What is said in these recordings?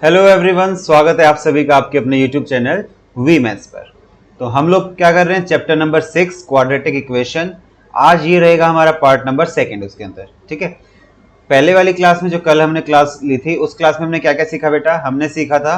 Hello everyone, स्वागत है आप सभी का आपके अपने यूट्यूब चैनल वी मैथ्स पर। तो हम लोग क्या कर रहे हैं, चैप्टर नंबर 6 क्वाड्रेटिक इक्वेशन। आज ये रहेगा हमारा पार्ट नंबर 2 उसके अंदर। ठीक है, पहले वाली क्लास में जो कल हमने क्लास ली थी उस क्लास में हमने क्या क्या सीखा बेटा? हमने सीखा था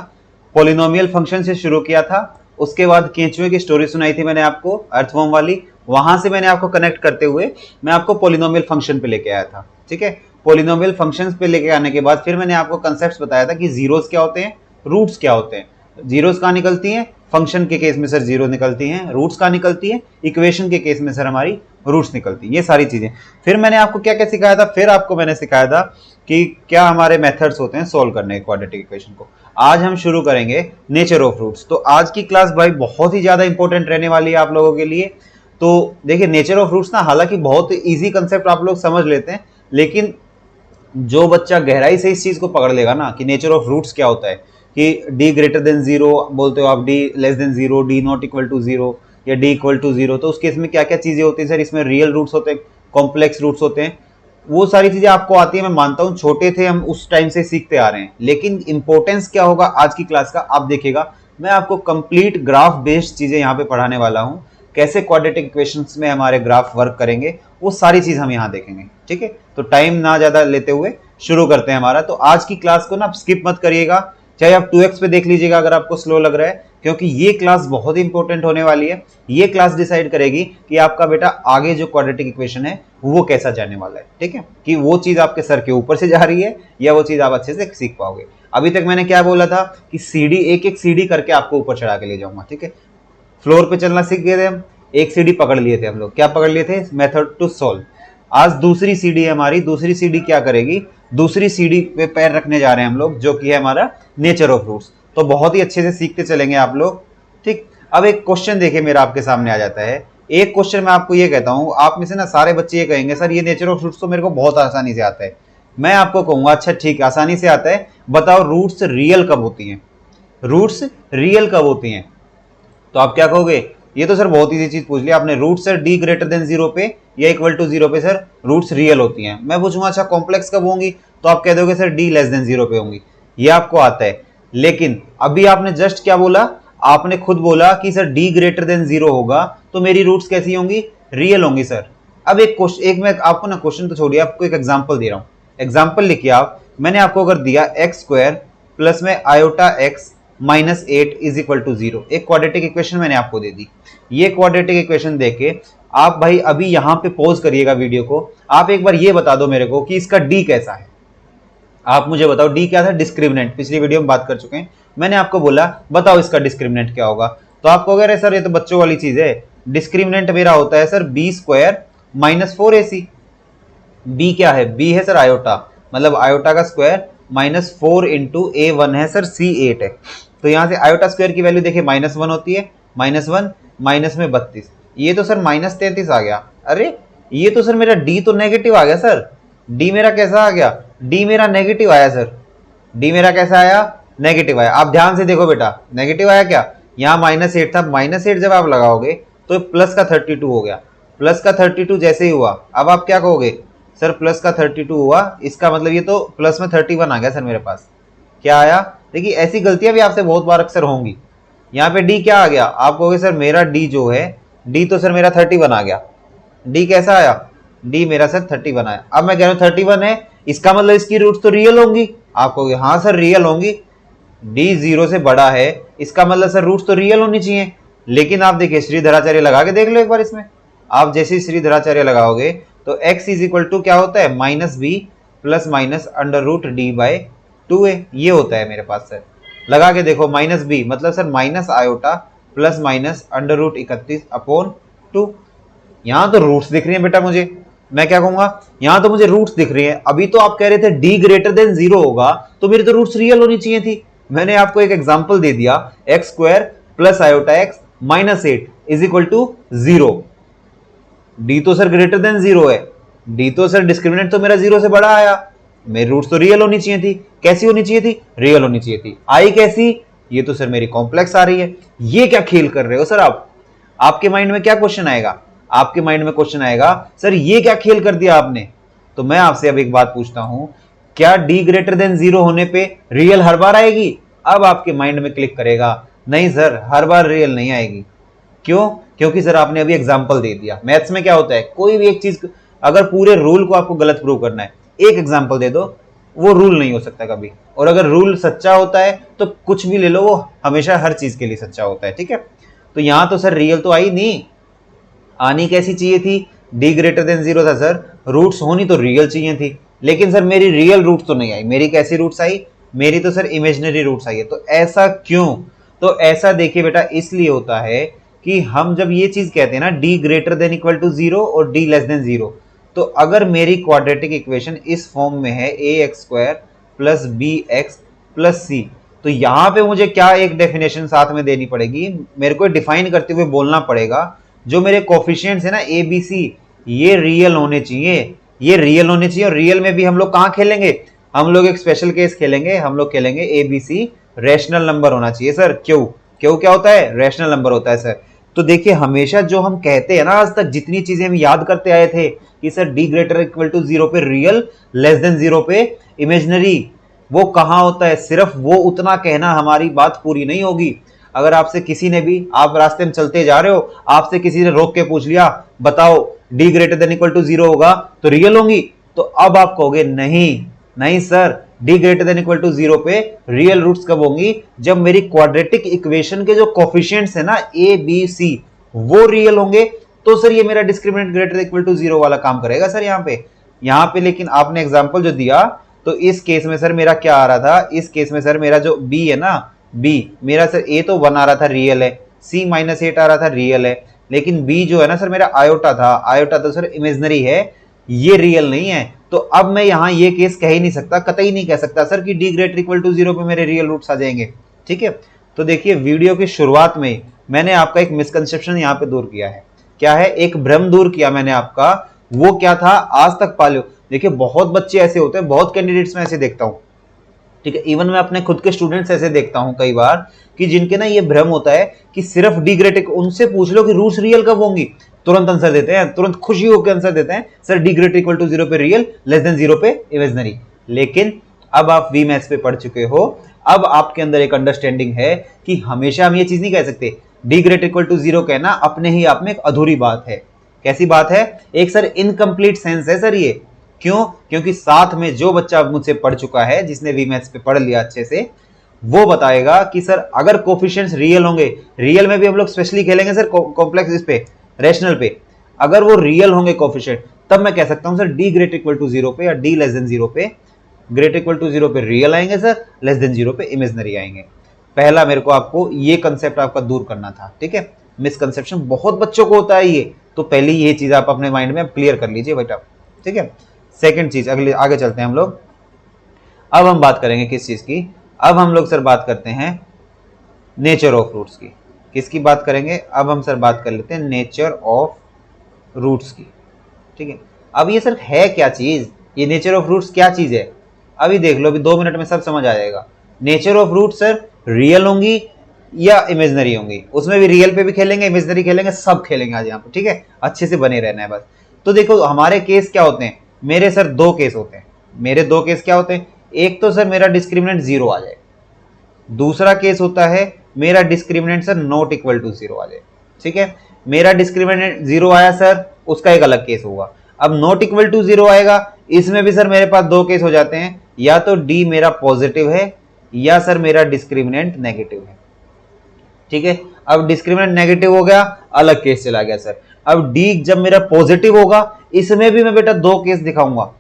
पॉलिनोमियल फंक्शन से शुरू किया था, उसके बाद केंचुए की स्टोरी सुनाई थी मैंने आपको, अर्थवर्म वाली। वहां से मैंने आपको कनेक्ट करते हुए मैं आपको पॉलिनोमियल फंक्शन पे लेके आया था। ठीक है, पॉलिनोमियल फंक्शंस पे लेके आने के बाद फिर मैंने आपको कंसेप्ट्स बताया था कि जीरोस क्या होते हैं, रूट्स क्या होते हैं। जीरोस कहाँ निकलती हैं? फंक्शन के केस में सर जीरो निकलती हैं। रूट्स कहाँ निकलती है? इक्वेशन के केस में सर हमारी रूट्स निकलती हैं। ये सारी चीजें फिर मैंने आपको क्या क्या सिखाया था, फिर आपको मैंने सिखाया था कि क्या हमारे मेथड्स होते हैं सोल्व करने के क्वाड्रेटिक इक्वेशन को। आज हम शुरू करेंगे नेचर ऑफ रूट्स। तो आज की क्लास भाई बहुत ही ज्यादा इंपॉर्टेंट रहने वाली है आप लोगों के लिए। तो देखिए, नेचर ऑफ रूट्स ना हालांकि बहुत इजी कंसेप्ट आप लोग समझ लेते हैं, लेकिन जो बच्चा गहराई से इस चीज को पकड़ लेगा ना कि नेचर ऑफ रूट्स क्या होता है, कि डी ग्रेटर देन जीरो बोलते हो आप, D less than zero, D not equal to zero या डी इक्वल टू जीरो, तो उस केस में क्या क्या चीजें होती है सर? इसमें रियल रूट्स होते हैं, कॉम्प्लेक्स रूट्स होते हैं, वो सारी चीजें आपको आती है। मैं मानता हूं छोटे थे हम, उस टाइम से सीखते आ रहे हैं, लेकिन इंपॉर्टेंस क्या होगा आज की क्लास का आप देखिएगा। मैं आपको कंप्लीट ग्राफ बेस्ड चीजें यहाँ पे पढ़ाने वाला हूँ। कैसे क्वाड्रेटिक इक्वेशंस में हमारे ग्राफ वर्क करेंगे वो सारी चीज हम यहाँ देखेंगे। ठीक है, तो टाइम ना ज्यादा लेते हुए शुरू करते हैं हमारा। तो आज की क्लास को ना आप स्किप मत करिएगा, चाहे आप 2x पे देख लीजिएगा अगर आपको स्लो लग रहा है, क्योंकि ये क्लास बहुत इंपॉर्टेंट होने वाली है। ये क्लास डिसाइड करेगी कि आपका बेटा आगे जो क्वाड्रेटिक इक्वेशन है वो कैसा जाने वाला है। ठीक है, कि वो चीज आपके सर के ऊपर से जा रही है या वो चीज आप अच्छे से सीख पाओगे। अभी तक मैंने क्या बोला था कि सीढ़ी एक एक सीढ़ी करके आपको ऊपर चढ़ा के ले जाऊंगा। ठीक है, फ्लोर पे चलना सीख गए थे हम, एक सीढ़ी पकड़ लिए थे हम लोग। क्या पकड़ लिए थे? Method to solve. आज दूसरी सीढ़ी है हमारी। दूसरी सीढ़ी क्या करेगी? दूसरी सीढ़ी पे पैर रखने जा रहे हैं हम लोग, जो कि है हमारा नेचर ऑफ रूट्स। तो बहुत ही अच्छे से सीखते चलेंगे आप लोग। ठीक, अब एक क्वेश्चन देखिए मेरा आपके सामने आ जाता है। एक क्वेश्चन मैं आपको ये कहता हूं, आप में से ना सारे बच्चे ये कहेंगे सर ये नेचर ऑफ रूट्स तो मेरे को बहुत आसानी से आता है। मैं आपको कहूंगा अच्छा ठीक है, आसानी से आता है, बताओ रूट्स रियल कब होती हैं? रूट्स रियल कब होती हैं? तो आप क्या कहोगे? ये तो सर बहुत इजी चीज पूछ लिया आपने। Root sir D greater than zero पे या इक्वल टू जीरो पे सर रूट्स रियल होती हैं। मैं पूछूंगा अच्छा कॉम्प्लेक्स कब होंगी? तो आप कह दोगे sir D less than zero पे होंगी। ये आपको आता है, लेकिन अभी आपने जस्ट क्या बोला? आपने खुद बोला कि sir D greater than zero होगा तो मेरी रूट्स कैसी होंगी? रियल होंगी सर। अब एक क्वेश्चन, एक मैं आपको ना क्वेश्चन तो छोड़िए, आपको एक एग्जाम्पल दे रहा हूँ। एग्जाम्पल लिखिए आप। मैंने आपको अगर दिया एक्स स्क्वायर प्लस में iota x minus 8 is equal to zero, एक क्वाड्रेटिक इक्वेशन मैंने आपको दे दी। ये क्वाड्रेटिक इक्वेशन देके आप भाई अभी यहां पे पॉज करिएगा वीडियो को। आप एक बार ये बता दो मेरे को कि इसका डी कैसा है। आप मुझे बताओ डी क्या था? डिस्क्रिमिनेंट। पिछली वीडियो में बात कर चुके हैं, मैंने आपको बोला बताओ इसका डिस्क्रिमिनेंट क्या होगा। तो आप कहोगे अरे सर ये तो बच्चों वाली चीज है। डिस्क्रिमिनेंट मेरा होता है sir B square minus 4ac। B क्या है? बी है सर आयोटा, मतलब आयोटा का स्क्वायर माइनस 4 इंटू A1 है सर C8 है। तो यहां से आयोटा स्क्वायर की वैल्यू देखिए -1 होती है, -1 माइनस में 32, ये तो सर -33 आ गया। अरे ये तो सर मेरा डी तो नेगेटिव आ गया सर। डी मेरा कैसा आ गया? डी मेरा नेगेटिव आया सर। डी मेरा कैसा आया? नेगेटिव आया। आप ध्यान से देखो बेटा, नेगेटिव आया क्या? यहाँ -8 था, -8 जब आप लगाओगे तो प्लस का 32 हो गया। प्लस का 32 जैसे ही हुआ, अब आप क्या कहोगे? सर प्लस का 32 हुआ, इसका मतलब ये तो प्लस में 31 आ गया सर मेरे पास। क्या आया? देखिए ऐसी गलतियां भी आपसे बहुत बार अक्सर होंगी। यहाँ पे डी क्या आ गया? आप कहोगे सर मेरा डी जो है, डी तो सर मेरा 31 आ गया। डी कैसा आया? डी मेरा सर 31 आया। अब मैं कह रहा हूँ 31 है, इसका मतलब इसकी रूट्स तो रियल होंगी। आप कहोगे हाँ सर रियल होंगी। डी 0 से बड़ा है, इसका मतलब सर रूट्स तो रियल होनी चाहिए। लेकिन आप देखिए श्रीधराचार्य लगा के देख लो एक बार इसमें। आप जैसे ही श्रीधराचार्य लगाओगे तो x इज इक्वल टू क्या होता है? Minus B plus minus under root D by 2a, ये होता है मेरे पास सर। लगा के देखो, माइनस बी मतलब sir minus iota plus minus under root 31/2। यहां तो रूट्स दिख रही है बेटा मुझे। मैं क्या कहूंगा? यहां तो मुझे रूट्स दिख रही है। अभी तो आप कह रहे थे डी ग्रेटर देन जीरो होगा तो मेरी तो रूट्स रियल होनी चाहिए थी। मैंने आपको एक एग्जाम्पल दे दिया, x square plus iota x minus 8 is equal to 0। D तो सर ग्रेटर देन जीरो है, डी तो सर डिस्क्रिमिनेंट तो मेरा 0 से बड़ा आया, मेरी रूट्स तो रियल होनी चाहिए थी। कैसी होनी चाहिए थी? रियल होनी चाहिए थी। आई कैसी? ये तो सर मेरी कॉम्प्लेक्स आ रही है। ये क्या खेल कर रहे हो सर आप? आपके माइंड में क्या क्वेश्चन आएगा? आपके माइंड में क्वेश्चन आएगा सर ये क्या खेल कर दिया आपने। तो मैं आपसे अब एक बात पूछता हूं, क्या डी ग्रेटर देन 0 होने पे रियल हर बार आएगी? अब आपके माइंड में क्लिक करेगा, नहीं सर हर बार रियल नहीं आएगी। क्यों? क्योंकि सर आपने अभी एग्जाम्पल दे दिया। मैथ्स में क्या होता है, कोई भी एक चीज, अगर पूरे रूल को आपको गलत प्रूव करना है, एक एग्जाम्पल दे दो, वो रूल नहीं हो सकता कभी। और अगर रूल सच्चा होता है तो कुछ भी ले लो, वो हमेशा हर चीज के लिए सच्चा होता है। ठीक है, तो यहां तो सर रियल तो आई नहीं, आनी कैसी चाहिए थी? डी ग्रेटर देन 0 था सर, रूट्स होनी तो रियल चाहिए थी, लेकिन सर मेरी रियल रूट्स तो नहीं आई। मेरी कैसी रूट्स आई? मेरी तो सर इमेजिनरी रूट्स आई है। तो ऐसा क्यों? तो ऐसा देखिए बेटा, इसलिए होता है कि हम जब ये चीज कहते हैं ना, D greater than equal to 0 और डी लेस देन 0, तो अगर मेरी क्वाड्रेटिक इक्वेशन इस फॉर्म में है ax² प्लस bx प्लस सी, तो यहां पे मुझे क्या एक डेफिनेशन साथ में देनी पड़ेगी, मेरे को डिफाइन करते हुए बोलना पड़ेगा, जो मेरे कोफिशिएंट्स है ना a b c, ये रियल होने चाहिए, ये रियल होने चाहिए। और रियल में भी हम लोग कहां खेलेंगे? हम लोग एक स्पेशल केस खेलेंगे, हम लोग खेलेंगे a b c rational number होना चाहिए सर। क्यों? क्यों क्या होता है? रैशनल नंबर होता है सर। तो देखिए, हमेशा जो हम कहते हैं ना, आज तक जितनी चीजें हम याद करते आए थे कि sir D greater equal to 0 पे रियल, लेस देन 0 पे इमेजिनरी, वो कहां होता है? सिर्फ वो उतना कहना हमारी बात पूरी नहीं होगी। अगर आपसे किसी ने भी, आप रास्ते में चलते जा रहे हो, आपसे किसी ने रोक के पूछ लिया, बताओ D greater than equal to 0 होगा तो रियल होंगी, तो अब आप कहोगे नहीं नहीं sir, D greater than equal to 0 पे रियल रूट्स कब होंगी? जब मेरी क्वाड्रेटिक इक्वेशन के जो कोफिशिएंट्स है ना a b c, वो रियल होंगे, तो सर ये मेरा डिस्क्रिमिनेंट ग्रेटर इक्वल टू 0 वाला काम करेगा सर यहाँ पे। लेकिन आपने एग्जांपल जो दिया, तो इस केस में सर मेरा क्या आ रहा था? इस केस में सर मेरा जो b है ना, b मेरा सर a तो 1 आ रहा था, रियल है, c -8 आ रहा था, रियल है, लेकिन b जो है ना सर मेरा आयोटा था, आयोटा तो सर इमेजिनरी है, ये रियल नहीं है। तो अब मैं यहां ये केस कह ही नहीं सकता, कतई नहीं कह सकता सर कि डी ग्रेटर इक्वल टू 0 पे मेरे रियल रूट्स आ जाएंगे। ठीक है, तो देखिए वीडियो की शुरुआत में मैंने आपका एक मिसकंसेप्शन यहां पे दूर किया है। क्या है? एक भ्रम दूर किया मैंने आपका। वो क्या था? आज तक पालो। देखिए बहुत बच्चे ऐसे होते हैं, बहुत कैंडिडेट्स में ऐसे देखता हूं, ठीक है, इवन मैं अपने खुद के स्टूडेंट्स ऐसे देखता हूं कई बार, कि जिनके ना ये भ्रम होता है कि सिर्फ डी ग्रेटर, उनसे पूछ लो कि रूट्स रियल कब होंगी, तुरंत आंसर देते हैं, तुरंत खुशी होकर आंसर देते हैं, sir D greater equal to 0 पे रियल, लेस देन 0 पे इमेजिनरी। लेकिन अब आप वी मैथ्स पे पढ़ चुके हो, अब आपके अंदर एक अंडरस्टैंडिंग है कि हमेशा हम ये चीज नहीं कह सकते। डी ग्रेटर इक्वल टू 0 कहना अपने ही आप में एक अधूरी बात है। कैसी बात है? एक सर इनकम्प्लीट सेंस है सर ये। क्यों? क्योंकि साथ में जो बच्चा मुझसे पढ़ चुका है, जिसने वी मैथ्स पे पढ़ लिया अच्छे से, वो बताएगा कि सर अगर कोफिशिएंट्स रियल होंगे, रियल में भी हम लोग स्पेशली खेलेंगे सर कॉम्प्लेक्स इस पे, रैशनल पे, अगर वो रियल होंगे कोफिशिएंट, तब मैं कह सकता हूं sir D greater equal to 0 पे या डी लेस देन 0 पे, ग्रेटर इक्वल टू 0 पे रियल आएंगे सर, लेस देन 0 पे इमेजिनरी आएंगे। पहला मेरे को आपको ये कंसेप्ट आपका दूर करना था। ठीक है, मिसकंसेप्शन बहुत बच्चों को होता है ये, तो पहली ये चीज आप अपने माइंड में क्लियर कर लीजिए बेटा। ठीक है, सेकंड चीज, अगले आगे चलते हैं हम लोग। अब हम बात करेंगे किस चीज की? अब हम लोग सर बात करते हैं नेचर ऑफ रूट्स की। किसकी बात करेंगे? अब हम सर बात कर लेते हैं नेचर ऑफ रूट्स की। ठीक है, अब ये सर है क्या चीज? ये नेचर ऑफ रूट्स क्या चीज है? अभी देख लो, अभी 2 मिनट में सब समझ आ जाएगा। Nature of roots sir real होंगी या इमेजिनरी होंगी, उसमें भी रियल पे भी खेलेंगे, इमेजिनरी खेलेंगे, सब खेलेंगे आज यहाँ पे। ठीक है, अच्छे से बने रहना है बस। तो देखो हमारे केस क्या होते हैं, मेरे सर 2 केस होते हैं। मेरे 2 केस क्या होते हैं? एक तो सर मेरा डिस्क्रिमिनेंट 0 आ जाए, दूसरा केस होता है मेरा discriminant sir not equal to 0 आ जाए। ठीक है, मेरा डिस्क्रिमिनेंट 0 आया सर, उसका एक अलग केस होगा। अब नॉट इक्वल टू 0 आएगा, इसमें भी सर मेरे पास 2 केस हो जाते हैं, या तो डी मेरा पॉजिटिव है या सर मेरा डिस्क्रिमिनेंट नेगेटिव है। ठीक है, अब डिस्क्रिमिनेंट नेगेटिव हो गया, अलग केस चला गया सर। अब डी जब मेरा पॉजिटिव होगा, इसमें भी मैं बेटा 2 केस दिखाऊंगा,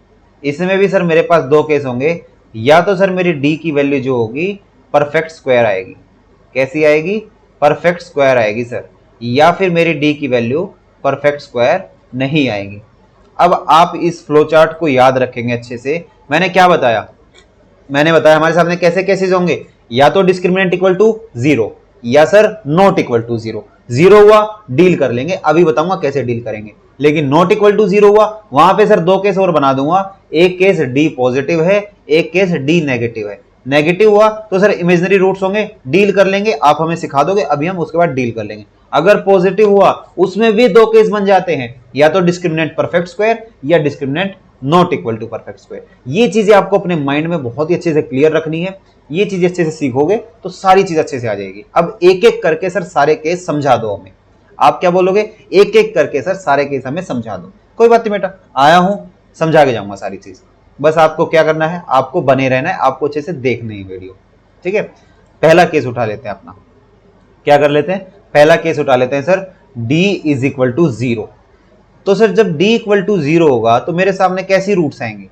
इसमें भी सर मेरे पास 2 केस होंगे, या तो सर मेरी डी की वैल्यू जो होगी परफेक्ट स्क्वायर आएगी। कैसी आएगी? परफेक्ट स्क्वायर आएगी सर, या फिर मेरी डी की वैल्यू परफेक्ट स्क्वायर नहीं आएगी। अब आप इस फ्लो चार्ट को याद रखेंगे अच्छे से। मैंने क्या बताया? मैंने बताया हमारे सामने कैसे केसेस होंगे, या तो डिस्क्रिमिनेंट इक्वल टू 0 या सर नॉट इक्वल टू 0। 0 हुआ डील कर लेंगे, अभी बताऊंगा कैसे डील करेंगे। लेकिन नॉट इक्वल टू 0 हुआ, वहां पे सर 2 केस और बना दूंगा, एक केस डी पॉजिटिव है, एक केस डी नेगेटिव है। नेगेटिव हुआ तो सर इमेजिनरी रूट्स होंगे, डील कर लेंगे, आप हमें सिखा दोगे, अभी हम उसके बाद डील कर लेंगे। अगर पॉजिटिव हुआ, उसमें भी 2 केस बन जाते हैं, या तो डिस्क्रिमिनेंट परफेक्ट स्क्वायर या discriminant not equal to perfect square. ये चीजें आपको अपने माइंड में बहुत ही अच्छे से क्लियर रखनी है। ये चीजें अच्छे से सीखोगे तो सारी चीज अच्छे से आ जाएगी। अब एक एक करके सर सारे केस समझा दो हमें। आप क्या बोलोगे? एक एक करके सर सारे केस हमें समझा दो। कोई बात नहीं बेटा, आया हूं, समझा के जाऊंगा सारी चीज। बस आपको क्या करना है, आपको बने रहना है, आपको अच्छे से देखनी है वीडियो। ठीक है, पहला केस उठा लेते हैं अपना। क्या कर लेते हैं? पहला केस उठा लेते हैं sir, d is equal to 0। तो सर जब d इक्वल टू 0 होगा तो मेरे सामने कैसी रूट्स आएंगी?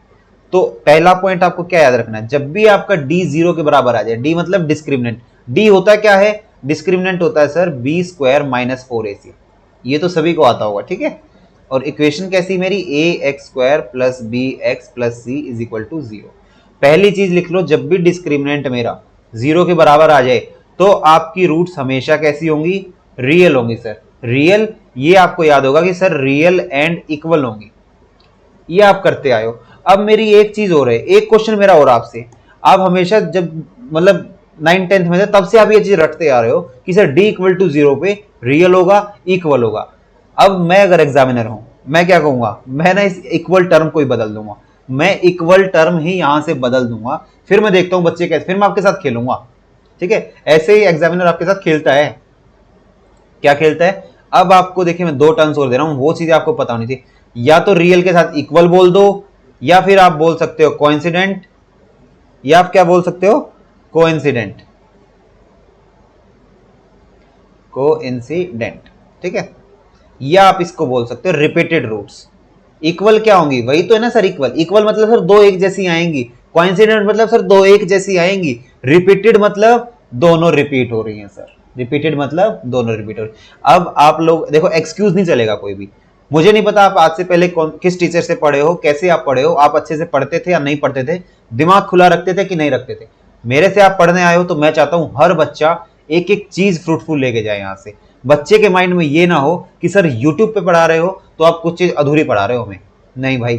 तो पहला पॉइंट आपको क्या याद रखना है, जब भी आपका d 0 के बराबर आ जाए, d मतलब डिस्क्रिमिनेंट, d होता क्या है? डिस्क्रिमिनेंट होता है sir b square minus 4ac। ये तो सभी को आता होगा, ठीक है। और इक्वेशन कैसी मेरी, ax square plus B x plus c is equal to 0। पहली चीज लिख लो, जब भी डिस्क्रिमिनेंट मेरा 0 के बराबर आ जाए तो आपकी रूट्स हमेशा कैसी होंगी? रियल होंगी सर। रियल, ये आपको याद होगा कि सर रियल एंड इक्वल होंगी, ये आप करते आए हो। अब मेरी एक चीज हो रही है, एक क्वेश्चन मेरा और आपसे, आप हमेशा जब मतलब 9th-10th में थे तब से आप ये चीज रखते आ रहे हो कि सर d इक्वल टू 0 पे रियल होगा, इक्वल होगा। अब मैं अगर एग्जामिनर हूं, मैं क्या कहूंगा? मैं ना इस इक्वल टर्म को ही बदल दूंगा, मैं इक्वल टर्म ही यहां से बदल दूंगा। फिर मैं देखता हूं बच्चे कैसे, फिर मैं आपके साथ खेलूंगा। ठीक है, ऐसे ही एग्जामिनर आपके साथ खेलता है। क्या खेलता है? अब आपको देखिए मैं 2 टर्म्स और दे रहा हूं, वो चीजें आपको पता होनी चाहिए। या तो रियल के साथ इक्वल बोल दो, या फिर आप बोल सकते हो कोइंसिडेंट, या आप क्या बोल सकते हो? कोइंसिडेंट, कोइंसिडेंट, ठीक है। या आप इसको बोल सकते हो रिपीटेड रूट्स। इक्वल क्या होंगी? वही तो है ना सर, इक्वल। इक्वल मतलब सर 2 एक जैसी आएंगी, कोइंसिडेंट मतलब सर 2 एक जैसी आएंगी, रिपीटेड मतलब दोनों रिपीट हो रही हैं सर। रिपीटेड मतलब दोनों रिपीट हो रही। अब आप लोग देखो, एक्सक्यूज नहीं चलेगा कोई भी। मुझे नहीं पता आप आज से पहले किस टीचर से पढ़े हो, कैसे आप पढ़े हो, आप अच्छे से पढ़ते थे या नहीं पढ़ते थे, दिमाग खुला रखते थे कि नहीं रखते थे। मेरे से आप पढ़ने आए हो तो मैं चाहता हूं हर बच्चा एक एक चीज फ्रूटफुल लेके जाए यहां से। बच्चे के माइंड में ये ना हो कि सर यूट्यूब पे पढ़ा रहे हो तो आप कुछ चीज अधूरी पढ़ा रहे हो हमें। नहीं भाई,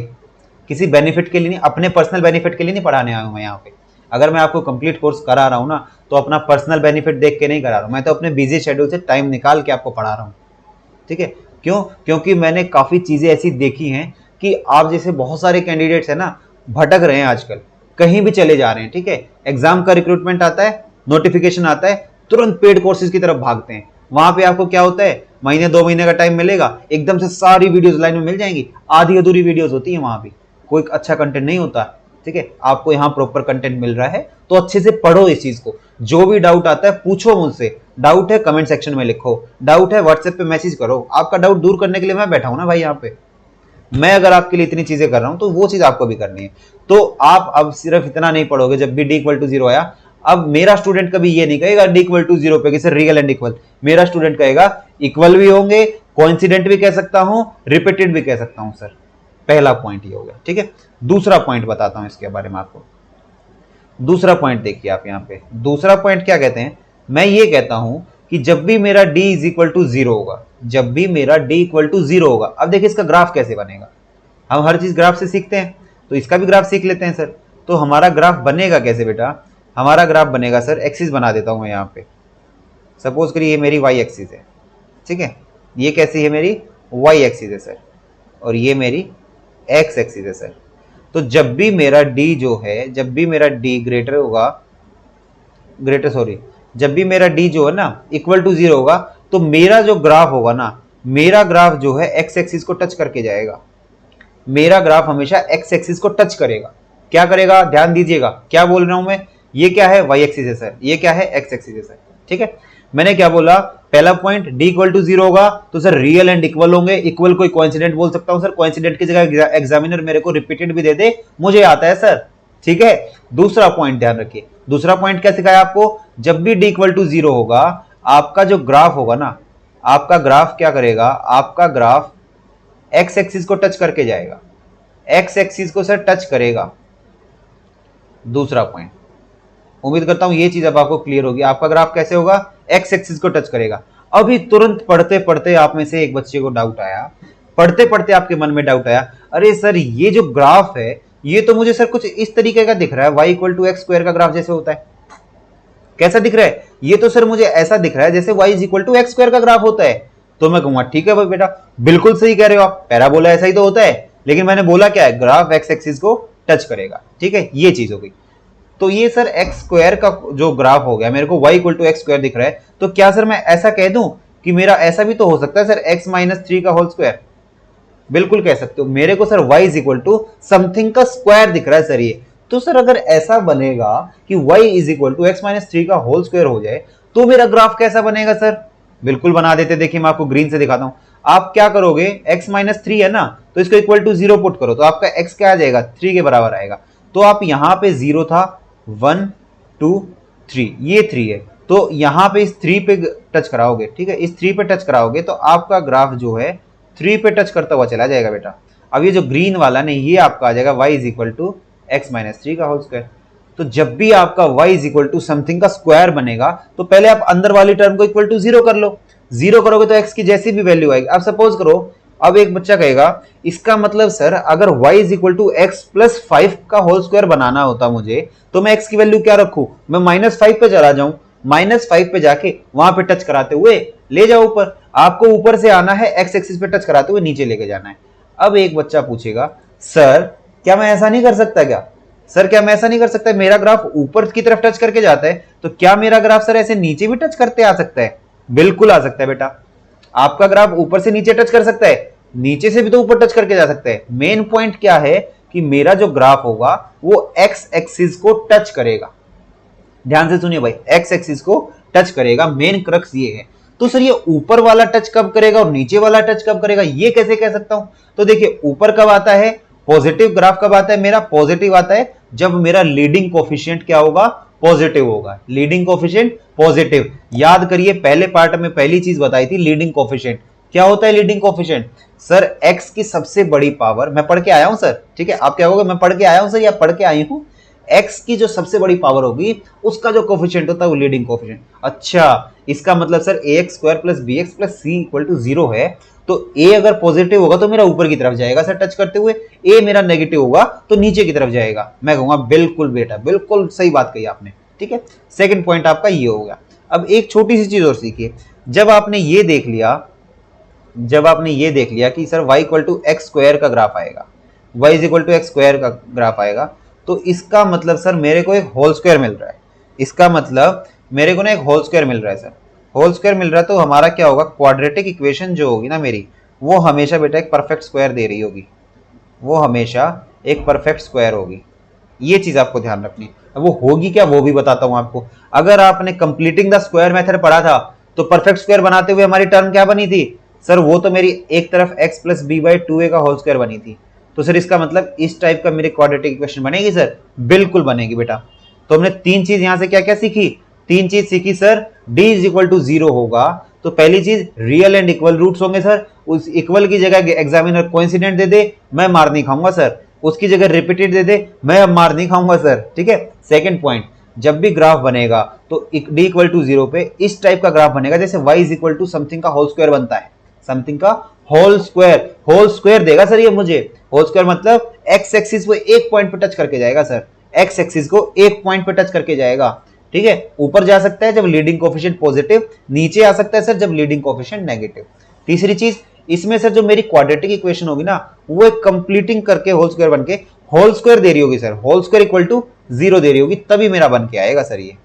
किसी बेनिफिट के लिए नहीं, अपने पर्सनल बेनिफिट के लिए नहीं पढ़ाने आया हूं मैं यहाँ पे। अगर मैं आपको कंप्लीट कोर्स करा रहा हूं ना, तो अपना पर्सनल बेनिफिट देख के नहीं करा रहा हूं, मैं तो अपने बिजी शेड्यूल से टाइम निकाल के आपको पढ़ा रहा हूं। ठीक है, क्यों? क्योंकि मैंने काफी चीजें ऐसी देखी हैं कि आप जैसे बहुत सारे कैंडिडेट्स है ना, भटक रहे हैं आजकल, कहीं भी चले जा रहे हैं। ठीक है, एग्जाम का रिक्रूटमेंट आता है, नोटिफिकेशन आता है, तुरंत पेड कोर्सेज की तरफ भागते हैं। वहां पे आपको क्या होता है, महीने 2 महीने का टाइम मिलेगा, एकदम से सारी वीडियोस लाइन में मिल जाएंगी, आधी अधूरी वीडियोस होती है, वहां भी कोई अच्छा कंटेंट नहीं होता। ठीक है, आपको यहाँ प्रॉपर कंटेंट मिल रहा है तो अच्छे से पढ़ो इस चीज को। जो भी डाउट आता है पूछो मुझसे, डाउट है कमेंट सेक्शन में लिखो, डाउट है व्हाट्सएप पे मैसेज करो। आपका डाउट दूर करने के लिए मैं बैठा हूं ना भाई यहाँ पे। मैं अगर आपके लिए इतनी चीजें कर रहा हूं तो वो चीज आपको भी करनी है। तो आप अब सिर्फ इतना नहीं पढ़ोगे जब भी d इक्वल टू 0 आया। अब मेरा स्टूडेंट कभी ये नहीं कहेगा d इक्वल टू 0 पे कि सर रियल एंड इक्वल। मेरा स्टूडेंट कहेगा इक्वल भी होंगे, कोइंसिडेंट भी कह सकता हूं, रिपीटेड भी कह सकता हूं सर। पहला पॉइंट ये हो गया। ठीक है, दूसरा पॉइंट बताता हूं इसके बारे में आपको। दूसरा पॉइंट देखिए आप यहाँ पे, दूसरा पॉइंट क्या कहते हैं? मैं ये कहता हूं कि जब भी मेरा d इज इक्वल टू 0 होगा, जब भी मेरा d इक्वल टू 0 होगा। अब देखिए इसका ग्राफ कैसे बनेगा, हम हर चीज ग्राफ से सीखते हैं तो इसका भी ग्राफ सीख लेते हैं सर। तो हमारा ग्राफ बनेगा कैसे बेटा? हमारा ग्राफ बनेगा सर, एक्सिस बना देता हूं मैं यहाँ पे। सपोज करिए ये मेरी y एक्सिस है, ठीक है, ये कैसी है मेरी y एक्सिस है सर, और ये मेरी x एक्सिस है सर। तो जब भी मेरा d जो है, जब भी मेरा d ग्रेटर होगा, जब भी मेरा d जो है ना इक्वल टू 0 होगा, तो मेरा जो ग्राफ होगा ना, मेरा ग्राफ जो है x एक्सिस को टच करके जाएगा। मेरा ग्राफ हमेशा x एक्सिस को टच करेगा। क्या करेगा? ध्यान दीजिएगा क्या बोल रहा हूं मैं। ये क्या है? y एक्सिस है सर, ये क्या है? x एक्सिस है सर। ठीक है, मैंने क्या बोला? पहला पॉइंट d इक्वल टू 0 होगा तो सर रियल एंड इक्वल होंगे। इक्वल कोई कोइंसिडेंट बोल सकता हूं सर, कोइंसिडेंट की जगह एग्जामिनर मेरे को रिपीटेड भी दे दे, मुझे आता है सर। ठीक है, दूसरा पॉइंट ध्यान रखिए। दूसरा पॉइंट क्या सिखाया आपको? जब भी d इक्वल टू 0 होगा, आपका जो ग्राफ होगा ना, आपका ग्राफ क्या करेगा? आपका ग्राफ x एक्सिस को टच करके जाएगा, x एक्सिस को सर टच करेगा। दूसरा पॉइंट, उम्मीद करता हूं ये चीज अब आपको क्लियर होगी। आपका ग्राफ कैसे होगा? x एक्सिस को टच करेगा। अभी तुरंत पढ़ते पढ़ते आप में से एक बच्चे को डाउट आया, पढ़ते पढ़ते आपके मन में डाउट आया, अरे सर ये जो ग्राफ है ये तो मुझे सर कुछ इस तरीके का दिख रहा है, y equal to x square का ग्राफ जैसे होता है। कैसा दिख रहा है? ये तो सर मुझे ऐसा दिख रहा है जैसे y is equal to x square का ग्राफ होता है। तो मैं कहूंगा ठीक है भाई बेटा, बिल्कुल सही कह रहे हो आप, पैराबोला ऐसा ही तो होता है। लेकिन मैंने बोला क्या है, ग्राफ एक्स एक्सिस को टच करेगा, ठीक है, ये चीज हो गई। तो ये सर एक्स स्क्वायर का जो ग्राफ हो गया, मेरे को y equal to x square दिख रहा है, तो क्या सर मैं ऐसा कह दूं कि मेरा ऐसा भी तो हो सकता है सर x माइनस 3 का होल स्क्वायर? बिल्कुल कह सकते हो। मेरे को sir y is equal to something का स्क्वायर दिख रहा है सर ये। तो सर अगर ऐसा बनेगा कि y is equal to x minus 3 का होल स्क्वायर हो जाए तो मेरा ग्राफ कैसा बनेगा सर? बिल्कुल बना देते। देखिए मैं आपको ग्रीन से दिखाता हूं। आप क्या करोगे, x माइनस 3 है ना, तो इसको इक्वल टू 0 पुट करो तो आपका x क्या आ जाएगा, 3 के बराबर आएगा। तो आप यहां पे 0 था, 1 2 3, ये 3 है, तो यहां पे इस 3 पे टच कराओगे, ठीक है, इस 3 पे टच कराओगे तो आपका ग्राफ जो है 3 पे टच करता हुआ चला जाएगा बेटा। अब ये जो ग्रीन वाला नहीं, ये आपका आ जाएगा y is equal to x minus 3 का होल स्क्वायर। तो जब भी आपका y is equal to something का स्क्वायर बनेगा तो पहले आप अंदर वाली टर्म को इक्वल टू 0 कर लो। 0 करोगे तो x की जैसी भी वैल्यू आएगी। अब सपोज करो, अब एक बच्चा कहेगा इसका मतलब सर अगर y is equal to x plus 5 का होल स्क्वायर बनाना होता मुझे, तो मैं x की वैल्यू क्या रखूं, मैं -5 पे चला जाऊं, -5 पे जाके वहां पे टच कराते हुए ले जाओ ऊपर। आपको ऊपर से आना है, x एक्सिस पे टच कराते हुए नीचे लेके जाना है। अब एक बच्चा पूछेगा सर क्या मैं ऐसा नहीं कर सकता क्या, सर क्या मैं ऐसा नहीं कर सकता, मेरा ग्राफ ऊपर की तरफ टच करके जाता है, तो क्या मेरा ग्राफ सर ऐसे नीचे भी टच करते आ सकता है? बिल्कुल आ सकता है बेटा। आपका ग्राफ ऊपर से नीचे टच कर सकता है, नीचे से भी तो ऊपर टच करके जा सकता है। मेन पॉइंट क्या है कि मेरा जो ग्राफ होगा वो एक्स एक्सिस को टच करेगा। ध्यान से सुनिए भाई, एक्स एक्सिस को टच करेगा, मेन क्रक्स ये है। तो सर ये ऊपर वाला टच कब करेगा और नीचे वाला टच कब करेगा, ये कैसे कह सकता हूं? तो देखिए ऊपर कब आता है, पॉजिटिव ग्राफ कब आता है, मेरा पॉजिटिव आता है जब मेरा लीडिंग कोफिशिएंट क्या होगा, पॉजिटिव होगा। Leading coefficient positive. याद करिए पहले पार्ट में पहली चीज बताई थी, लीडिंग कोफिशिएंट। क्या होता है लीडिंग कोफिशिएंट? सर एक्स की सबसे बड़ी पावर, मैं पढ़ के आया हूं सर, ठीक है, आप क्या कहोगे मैं पढ़ के आया हूं सर या पढ़ के आई हूं? एक्स की जो सबसे बड़ी पावर होगी उसका जो कोफिशिएंट होता है वो लीडिंग कोफिशिएंट। अच्छा, इसका मतलब sir a x square plus B x plus C equal to 0 है, तो ए अगर पॉजिटिव होगा तो मेरा ऊपर की तरफ जाएगा सर टच करते हुए, ए मेरा नेगेटिव होगा तो नीचे की तरफ जाएगा। मैं कहूंगा बिल्कुल बेटा, बिल्कुल सही बात कही आपने, ठीक है। सेकंड पॉइंट आपका ये हो गया। अब एक छोटी सी चीज और सीखिए, जब आपने ये देख लिया कि sir y equal to x square का ग्राफ आएगा, y is equal to x square का ग्राफ आएगा, तो इसका मतलब सर मेरे को एक होल स्क्वायर मिल रहा है। इसका मतलब मेरे को ना एक होल स्क्वायर मिल रहा है सर, होल स्क्वायर मिल रहा है, तो हमारा क्या होगा, क्वाड्रेटिक इक्वेशन जो होगी ना मेरी, वो हमेशा बेटा एक परफेक्ट स्क्वायर दे रही होगी, वो हमेशा एक परफेक्ट स्क्वायर होगी। ये चीज आपको ध्यान रखनी है। अब वो होगी क्या वो भी बताता हूं आपको। अगर आपने कंप्लीटिंग द स्क्वायर मेथड पढ़ा था तो परफेक्ट स्क्वायर बनाते हुए हमारी टर्म क्या बनी थी सर, वो तो मेरी एक तरफ x plus B by 2a का होल स्क्वायर बनी थी। तो सर इसका मतलब इस टाइप का मेरी क्वाड्रेटिक इक्वेशन बनेगी सर, बिल्कुल बनेगी बेटा। तो हमने तीन चीज यहां से क्या क्या सीखी, तीन चीज सीखी sir. d is equal to 0 होगा तो पहली चीज रियल एंड इक्वल रूट्स होंगे सर, उस इक्वल की जगह एग्जामिनर कोइंसिडेंट दे दे, मैं मार नहीं खाऊंगा सर। उसकी जगह रिपीटेड दे दे, मैं अब मार नहीं खाऊंगा सर, ठीक है। सेकंड पॉइंट, जब भी ग्राफ बनेगा तो d इक्वल टू 0 पे इस टाइप का ग्राफ बनेगा जैसे y is equal to something का होल स्क्वायर बनता है, समथिंग का होल स्क्वायर देगा सर ये मुझे। होल स्क्वायर मतलब एक्स एक्सिस को एक पॉइंट पे टच करके जाएगा सर, एक्स एक्सिस को एक पॉइंट पे टच करके जाएगा, ठीक है। ऊपर जा सकता है जब लीडिंग कोफिशिएंट पॉजिटिव, नीचे आ सकता है सर जब लीडिंग कोफिशिएंट नेगेटिव। तीसरी चीज, इसमें सर जो मेरी क्वाड्रेटिक इक्वेशन होगी ना, वो एक कंप्लीटिंग करके होल स्क्वायर बनके होल स्क्वायर दे रही होगी sir, whole square equal to 0 दे रही होगी, तभी मेरा बन के आएगा सर। ये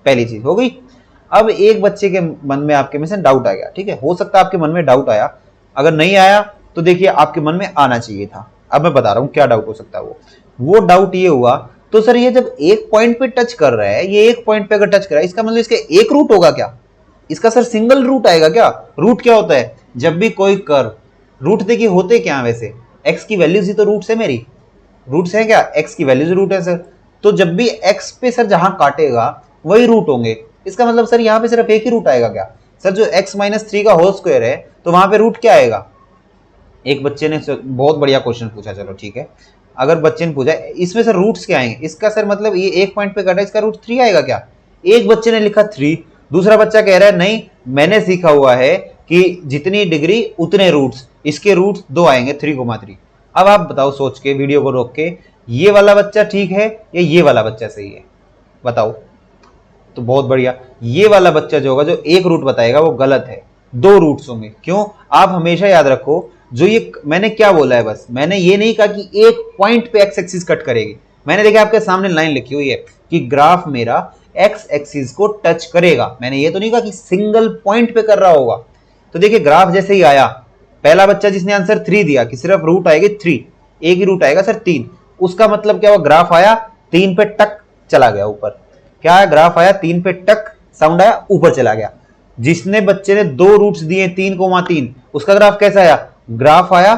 पहली चीज हो गई। अब एक बच्चे के मन में आपके में से डाउट आ गया, ठीक है, हो सकता है आपके मन में डाउट आया, अगर नहीं आया तो देखिए आपके मन में आना चाहिए था। अब मैं बता रहा हूं क्या डाउट हो सकता है। वो डाउट ये हुआ, तो सर ये जब एक पॉइंट पे टच कर रहा है, ये एक पॉइंट पे अगर टच कर रहा है, इसका मतलब इसका एक रूट होगा क्या, इसका सर सिंगल रूट आएगा क्या? रूट क्या होता है, जब भी कोई कर्व, रूट देखिए होते क्या है वैसे, एक्स की वैल्यूज ही तो रूट्स है मेरी, रूट्स है क्या, एक्स की वैल्यूज रूट है सर। तो जब भी एक्स पे सर जहां काटेगा वही रूट होंगे, इसका मतलब सर यहाँ पे सिर्फ एक ही रूट आएगा क्या सर, जो x माइनस 3 का होल स्क्वायर है तो वहां पे रूट क्या आएगा। एक बच्चे ने बहुत बढ़िया क्वेश्चन पूछा, चलो ठीक है, अगर बच्चे ने पूछा इसमें सर रूट्स क्या आएंगे, इसका सर मतलब ये एक पॉइंट पे काटा, इसका रूट 3 आएगा क्या। एक बच्चे ने लिखा 3, दूसरा बच्चा कह रहा है नहीं मैंने सीखा हुआ है कि जितनी डिग्री उतने रूट्स, इसके रूट्स 2 आएंगे 3,3। अब आप बताओ सोच के, वीडियो को रोक के, ये वाला बच्चा ठीक है या ये वाला बच्चा सही है, बताओ। तो बहुत बढ़िया, ये वाला बच्चा जो होगा जो एक रूट बताएगा वो गलत है, 2 रूट्स होंगे। क्यों? आप हमेशा याद रखो जो ये मैंने क्या बोला है, बस मैंने ये नहीं कहा कि एक पॉइंट पे एक्स एक्सिस कट करेगी। मैंने देखा आपके सामने लाइन लिखी हुई है कि ग्राफ मेरा एक्स एक्सिस को टच करेगा। मैंने ये तो नहीं कहा कि सिंगल पॉइंट पे कर रहा होगा। तो देखिए ग्राफ जैसे ही आया, पहला बच्चा जिसने आंसर 3 दिया कि सिर्फ रूट आएगी 3, एक ही रूट आएगा सर 3, उसका मतलब क्या हुआ, ग्राफ आया 3 पे टक चला गया ऊपर। क्या है, ग्राफ आया 3 पे टक, साउंड आया ऊपर चला गया। जिसने बच्चे ने 2 रूट्स दिए 3,3, उसका ग्राफ कैसा आया, ग्राफ आया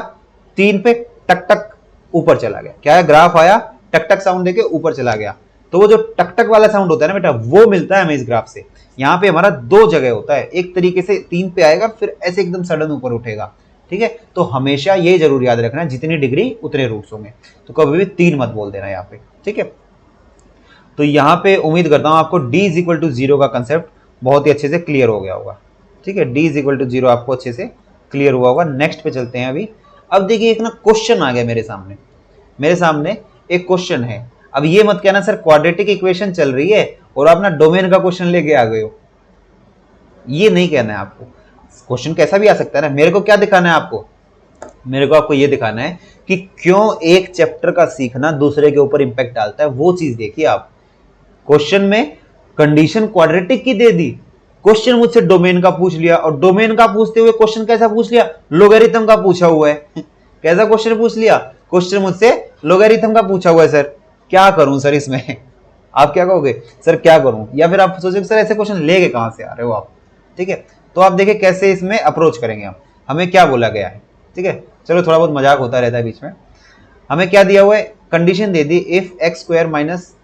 3 पे टक टक ऊपर चला गया। क्या है, ग्राफ आया टक टक साउंड देके ऊपर चला गया। तो वो जो टक टक वाला साउंड होता है ना बेटा, वो मिलता है हमें इस ग्राफ से। यहाँ पे हमारा 2 जगह होता है, एक तरीके से 3 पे आएगा फिर ऐसे एकदम सडन ऊपर उठेगा। ठीक है, तो हमेशा ये जरूर याद रखना है जितनी डिग्री उतने रूट्स होंगे, तो कभी भी 3 मत बोल देना यहाँ पे। ठीक है, तो यहाँ पे उम्मीद करता हूँ आपको d इज इक्वल टू 0 का कंसेप्ट बहुत ही अच्छे से क्लियर हो गया होगा। ठीक है, d इज इक्वल टू 0 आपको अच्छे से क्लियर हुआ होगा। नेक्स्ट पे चलते हैं अभी। अब देखिए एक ना क्वेश्चन आ गया मेरे सामने एक क्वेश्चन है। अब ये मत कहना सर क्वाड्रेटिक इक्वेशन चल रही है और आप ना डोमेन का क्वेश्चन लेके आ गए हो, ये नहीं कहना है आपको। क्वेश्चन कैसा भी आ सकता है ना। मेरे को क्या दिखाना है आपको, मेरे को आपको ये दिखाना है कि क्यों एक चैप्टर का सीखना दूसरे के ऊपर इंपैक्ट डालता है, वो चीज देखिए आप। क्वेश्चन में कंडीशन क्वाड्रेटिक की दे दी, क्वेश्चन मुझसे डोमेन का पूछ लिया, और डोमेन का पूछते हुए क्वेश्चन कैसा पूछ लिया, लोगरिथम का पूछा हुआ है। कैसा क्वेश्चन पूछ लिया, क्वेश्चन मुझसे लोगरिथम का पूछा हुआ है। सर क्या करूं सर इसमें, आप क्या कहोगे सर क्या करूं, या फिर आप सोचोगे सर ऐसे क्वेश्चन लेके कहां से आ रहे हो आप। ठीक है, तो आप देखिए कैसे इसमें अप्रोच करेंगे हम। हमें क्या बोला गया है, ठीक है, चलो थोड़ा बहुत मजाक होता रहता है बीच में। हमें क्या दिया हुआ है, कंडीशन दे दी if x square minus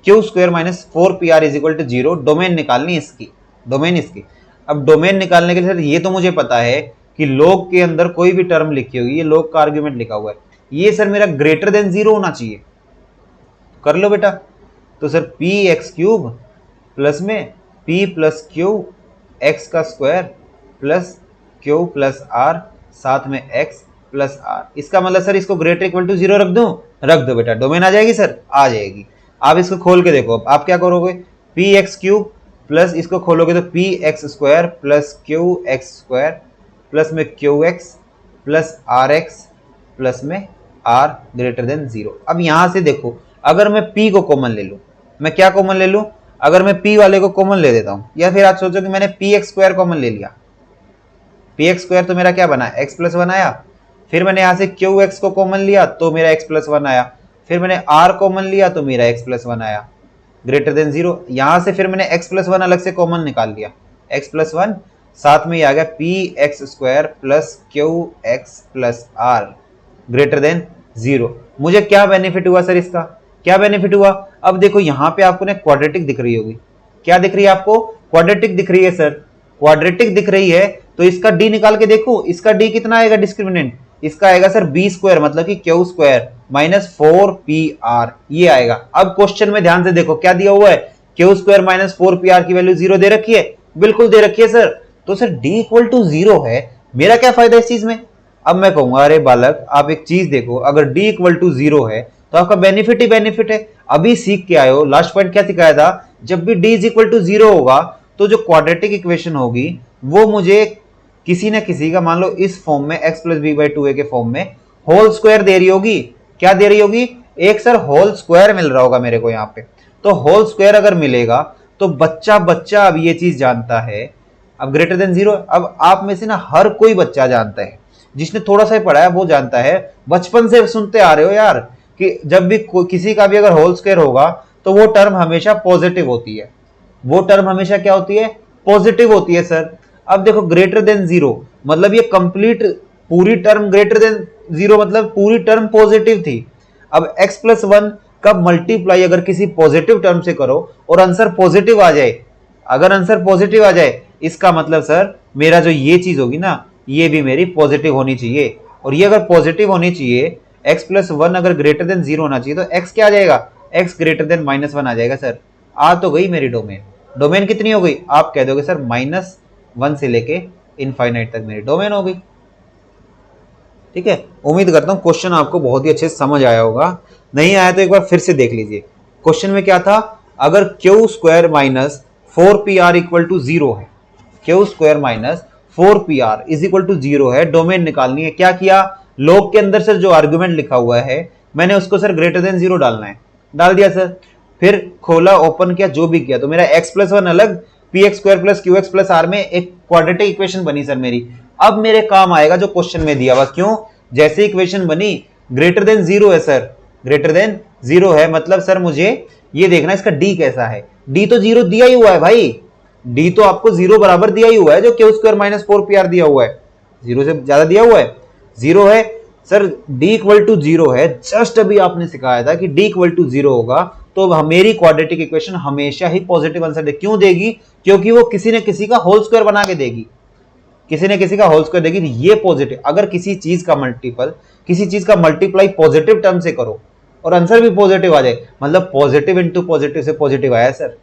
q square minus 4pr is equal to 0। Domain निकालनी इसकी, डोमेन इसकी। अब डोमेन निकालने के लिए सर ये तो मुझे पता है कि लॉग के अंदर कोई भी टर्म लिखी होगी, ये लॉग का आर्ग्यूमेंट लिखा हुआ है, ये सर मेरा ग्रेटर देन 0 होना चाहिए। कर लो बेटा, तो sir p x cube plus में पी प्लस क्यू एक्स का square plus q plus r साथ में एक्स प्लस आर, इसका मतलब सर इसको ग्रेटर इक्वल टू 0 रख दूं, रख दो बेटा, डोमेन आ जाएगी सर, आ जाएगी। आप इसको खोल के देखो, आप क्या करोगे, पी एक्स क्यूब प्लस इसको खोलोगे तो P x square plus Q X square plus में Q x plus R X plus में आर ग्रेटर देन 0। अब यहां से देखो, अगर मैं p को कॉमन ले लूं, मैं क्या कॉमन ले लूं, अगर मैं p वाले को कॉमन ले देता हूं, या फिर आप सोचो कि मैंने पी एक्स स्क्वायर कॉमन ले लिया, पी एक्स स्क्वायर तो मेरा क्या बना, x प्लस 1 आया। फिर मैंने यहां से क्यू एक्स को कॉमन लिया तो मेरा x प्लस 1 आया। फिर मैंने r कॉमन लिया तो मेरा x प्लस 1 आया ग्रेटर देन 0। यहां से फिर मैंने x प्लस 1 अलग से कॉमन निकाल लिया, x प्लस 1 साथ में आ गया p x square plus Q x plus r greater than 0। मुझे क्या बेनिफिट हुआ सर इसका, क्या बेनिफिट हुआ, अब देखो यहां पे आपको ना क्वाड्रेटिक दिख रही होगी, क्या दिख रही है आपको, क्वाड्रेटिक दिख रही है सर, क्वाड्रेटिक दिख रही है तो इसका d निकाल के देखो, इसका d कितना आएगा डिस्क्रिमिनेंट, इसका आएगा सर बी स्क्वायर मतलब कि क्यू स्क्वायर माइनस 4pr, ये आएगा। अब क्वेश्चन में ध्यान से देखो क्या दिया हुआ है, क्यू स्क्वायर माइनस 4pr की वैल्यू 0 दे रखी है, बिल्कुल दे रखी है सर। तो सर d इक्वल टू 0 है, मेरा क्या फायदा इस चीज में। अब मैं कहूंगा अरे बालक आप एक चीज देखो, अगर d इक्वल टू 0 है तो आपका बेनिफिट ही बेनिफिट है। अभी सीख के आए हो, लास्ट पॉइंट क्या सिखाया था, जब भी d इज इक्वल टू 0 होगा तो जो क्वाड्रेटिक इक्वेशन होगी वो मुझे किसी ना किसी का, मान लो इस फॉर्म में x plus B by 2a के फॉर्म में होल स्क्वायर दे रही होगी। क्या दे रही होगी, एक सर होल स्क्वायर मिल रहा होगा मेरे को यहाँ पे। तो होल स्क्वायर अगर मिलेगा तो बच्चा बच्चा अब ये चीज जानता है, अब ग्रेटर देन 0। अब आप में से ना हर कोई बच्चा जानता है, जिसने थोड़ा सा ही पढ़ा है वो जानता है, बचपन से सुनते आ रहे हो यार कि जब भी किसी का भी अगर होल स्क्वायर होगा तो वो टर्म हमेशा पॉजिटिव होती है, वो टर्म हमेशा क्या होती है, पॉजिटिव होती है सर। अब देखो ग्रेटर देन 0 मतलब ये कंप्लीट पूरी टर्म ग्रेटर देन 0 मतलब पूरी टर्म पॉजिटिव थी। अब x प्लस 1 का मल्टीप्लाई अगर किसी पॉजिटिव टर्म से करो और आंसर पॉजिटिव आ जाए, अगर आंसर पॉजिटिव आ जाए इसका मतलब सर मेरा जो ये चीज होगी ना ये भी मेरी पॉजिटिव होनी चाहिए, और ये अगर पॉजिटिव होनी चाहिए, x प्लस 1 अगर ग्रेटर देन 0 होना चाहिए तो x क्या आ जाएगा, x ग्रेटर देन माइनस 1 आ जाएगा सर। आ तो गई मेरी डोमेन, डोमेन कितनी हो गई, आप कह दोगे सर -1 से लेके इनफाइनाइट तक मेरी डोमेन हो गई। ठीक है, उम्मीद करता हूं क्वेश्चन आपको बहुत ही अच्छे से समझ आया होगा, नहीं आया तो एक बार फिर से देख लीजिए। क्वेश्चन में क्या था, अगर q square minus 4pr equal to 0 है, q square minus 4pr is equal to 0 है, डोमेन निकालनी है। क्या किया, लॉग के अंदर सर जो आर्गुमेंट लिखा हुआ है मैंने उसको सर ग्रेटर देन 0 डालना है, डाल दिया सर। फिर खोला, ओपन किया, जो भी किया, तो मेरा x+1 अलग, px² plus qx plus r में एक क्वाड्रेटिक इक्वेशन बनी सर मेरी। अब मेरे काम आएगा जो क्वेश्चन में दिया हुआ। क्यों, जैसे इक्वेशन बनी ग्रेटर देन 0 है सर, ग्रेटर देन 0 है, मतलब सर मुझे ये देखना इसका d कैसा है। d तो 0 दिया ही हुआ है भाई, d तो आपको 0 बराबर दिया ही हुआ है, जो q² माइनस 4pr दिया हुआ है, 0 से ज्यादा दिया हुआ है, 0 है सर। d इक्वल टू 0 है, जस्ट अभी आपने सिखाया था कि d इक्वल टू 0 होगा तो मेरी क्वाड्रेटिक इक्वेशन हमेशा ही पॉजिटिव आंसर दे। क्यों देगी, क्योंकि वो किसी न किसी का होल स्क्वायर बना के देगी, किसी न किसी का होल स्क्वायर देगी, ये पॉजिटिव। अगर किसी चीज का मल्टीपल, किसी चीज का मल्टीप्लाई पॉजिटिव टर्म से करो और आंसर भी पॉजिटिव आ जाए, मतलब पॉजिटिव इंटू पॉजिटिव से पॉजिटिव आया सर।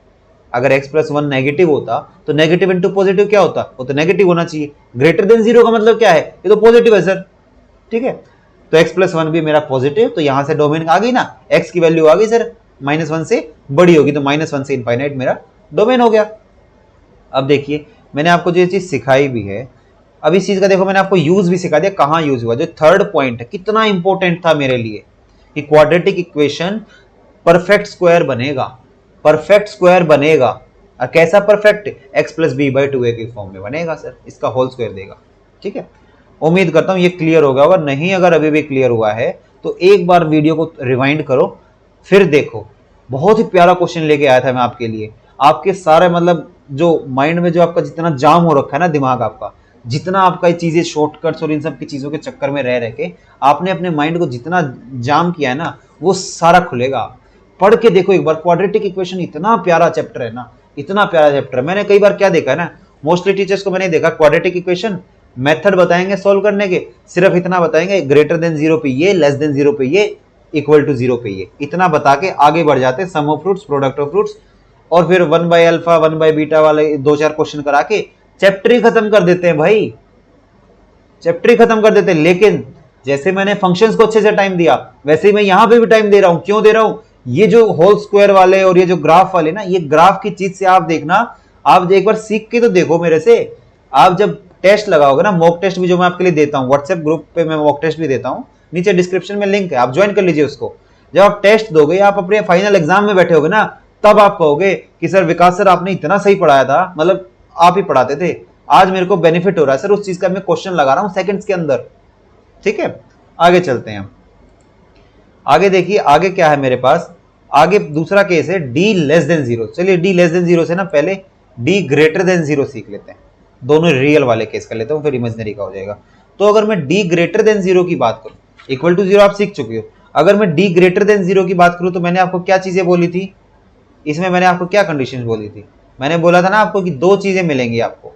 अगर x+1 नेगेटिव होता तो नेगेटिव इंटू पॉजिटिव क्या होता, वो तो नेगेटिव होना चाहिए। ग्रेटर देन 0 का मतलब क्या है, ये तो पॉजिटिव है सर, ठीक है। तो x+1 भी मेरा पॉजिटिव, तो यहां से डोमेन आ गई ना, x की वैल्यू आ गई सर -1 से बड़ी होगी, तो -1 से इनफाइनाइट मेरा डोमेन हो गया। अब देखिए मैंने आपको जो ये चीज सिखाई भी है, अब इस चीज का देखो मैंने आपको यूज भी सिखा दिया, कहां यूज हुआ। जो थर्ड पॉइंट है कितना इंपॉर्टेंट था मेरे लिए कि क्वाड्रेटिक इक्वेशन परफेक्ट स्क्वायर बनेगा, परफेक्ट स्क्वायर बनेगा। और कैसा परफेक्ट, x+b/2a के फॉर्म में बनेगा सर, इसका होल स्क्वायर देगा, ठीक है। उम्मीद करता हूं ये क्लियर हो गया होगा, नहीं अगर अभी भी क्लियर हुआ है तो एक बार वीडियो को रिवाइंड करो, फिर देखो। बहुत ही प्यारा क्वेश्चन लेके आया था मैं आपके लिए। आपके सारे मतलब जो माइंड में जो आपका जितना जाम हो रखा है ना, दिमाग आपका जितना आपका ये चीजें शॉर्टकट्स और इन सब की चीजों के चक्कर में रह के आपने अपने माइंड को जितना जाम किया है ना, वो सारा खुलेगा। पढ़ के देखो एक बार, क्वाड्रेटिक इक्वेशन इतना प्यारा चैप्टर है ना, इतना प्यारा चैप्टर है। मैंने कई बार क्या देखा है ना, मोस्टली टीचर्स को मैंने देखा क्वाड्रेटिक इक्वेशन मेथड बताएंगे सॉल्व करने के, सिर्फ इतना बताएंगे ग्रेटर देन 0 पे ये, लेस देन 0 पे ये, इक्वल टू 0 पे ये, इतना बता के आगे बढ़ जाते sum of roots, product of roots, और फिर 1/अल्फा 1/बीटा वाले 2-4 क्वेश्चन करा के चैप्टर ही खत्म कर देते हैं भाई, चैप्टर ही खत्म कर देते हैं। लेकिन जैसे मैंने फंक्शंस को अच्छे से टाइम दिया, वैसे ही मैं यहां पे भी टाइम दे रहा हूं। क्यों दे रहा हूं, ये जो होल स्क्वायर वाले और ये जो ग्राफ वाले ना, ये ग्राफ की चीज से आप देखना, आप एक बार सीख के तो देखो मेरे से। आप जब टेस्ट लगाओगे ना, मॉक टेस्ट भी जो मैं आपके लिए देता हूं, व्हाट्सएप ग्रुप पे मैं मॉक टेस्ट भी देता हूं, नीचे डिस्क्रिप्शन में लिंक है, आप ज्वाइन कर लीजिए उसको। जब आप टेस्ट दोगे, आप अपने फाइनल एग्जाम में बैठे होगे ना, तब आप कहोगे कि सर विकास सर आपने इतना सही पढ़ाया था, मतलब आप ही पढ़ाते थे, आज मेरे को बेनिफिट हो रहा है सर उस चीज का, मैं क्वेश्चन लगा रहा हूं सेकंड्स के अंदर, ठीक है। आगे चलते हैं, आगे देखिए आगे क्या है मेरे पास। आगे दूसरा केस है d लेस देन 0। चलिए d लेस देन 0 से ना पहले d ग्रेटर देन 0 सीख लेते हैं, दोनों रियल वाले केस कर लेते हूं, फिर इमेजिनरी का हो जाएगा। तो अगर मैं d ग्रेटर देन 0 की बात करूं, इक्वल टू 0 आप सीख चुके हो, अगर मैं d ग्रेटर देन 0 की बात करूं तो मैंने आपको क्या चीजें बोली थी इसमें, मैंने आपको क्या कंडीशन बोली थी, मैंने बोला था ना आपको कि दो चीजें मिलेंगी आपको,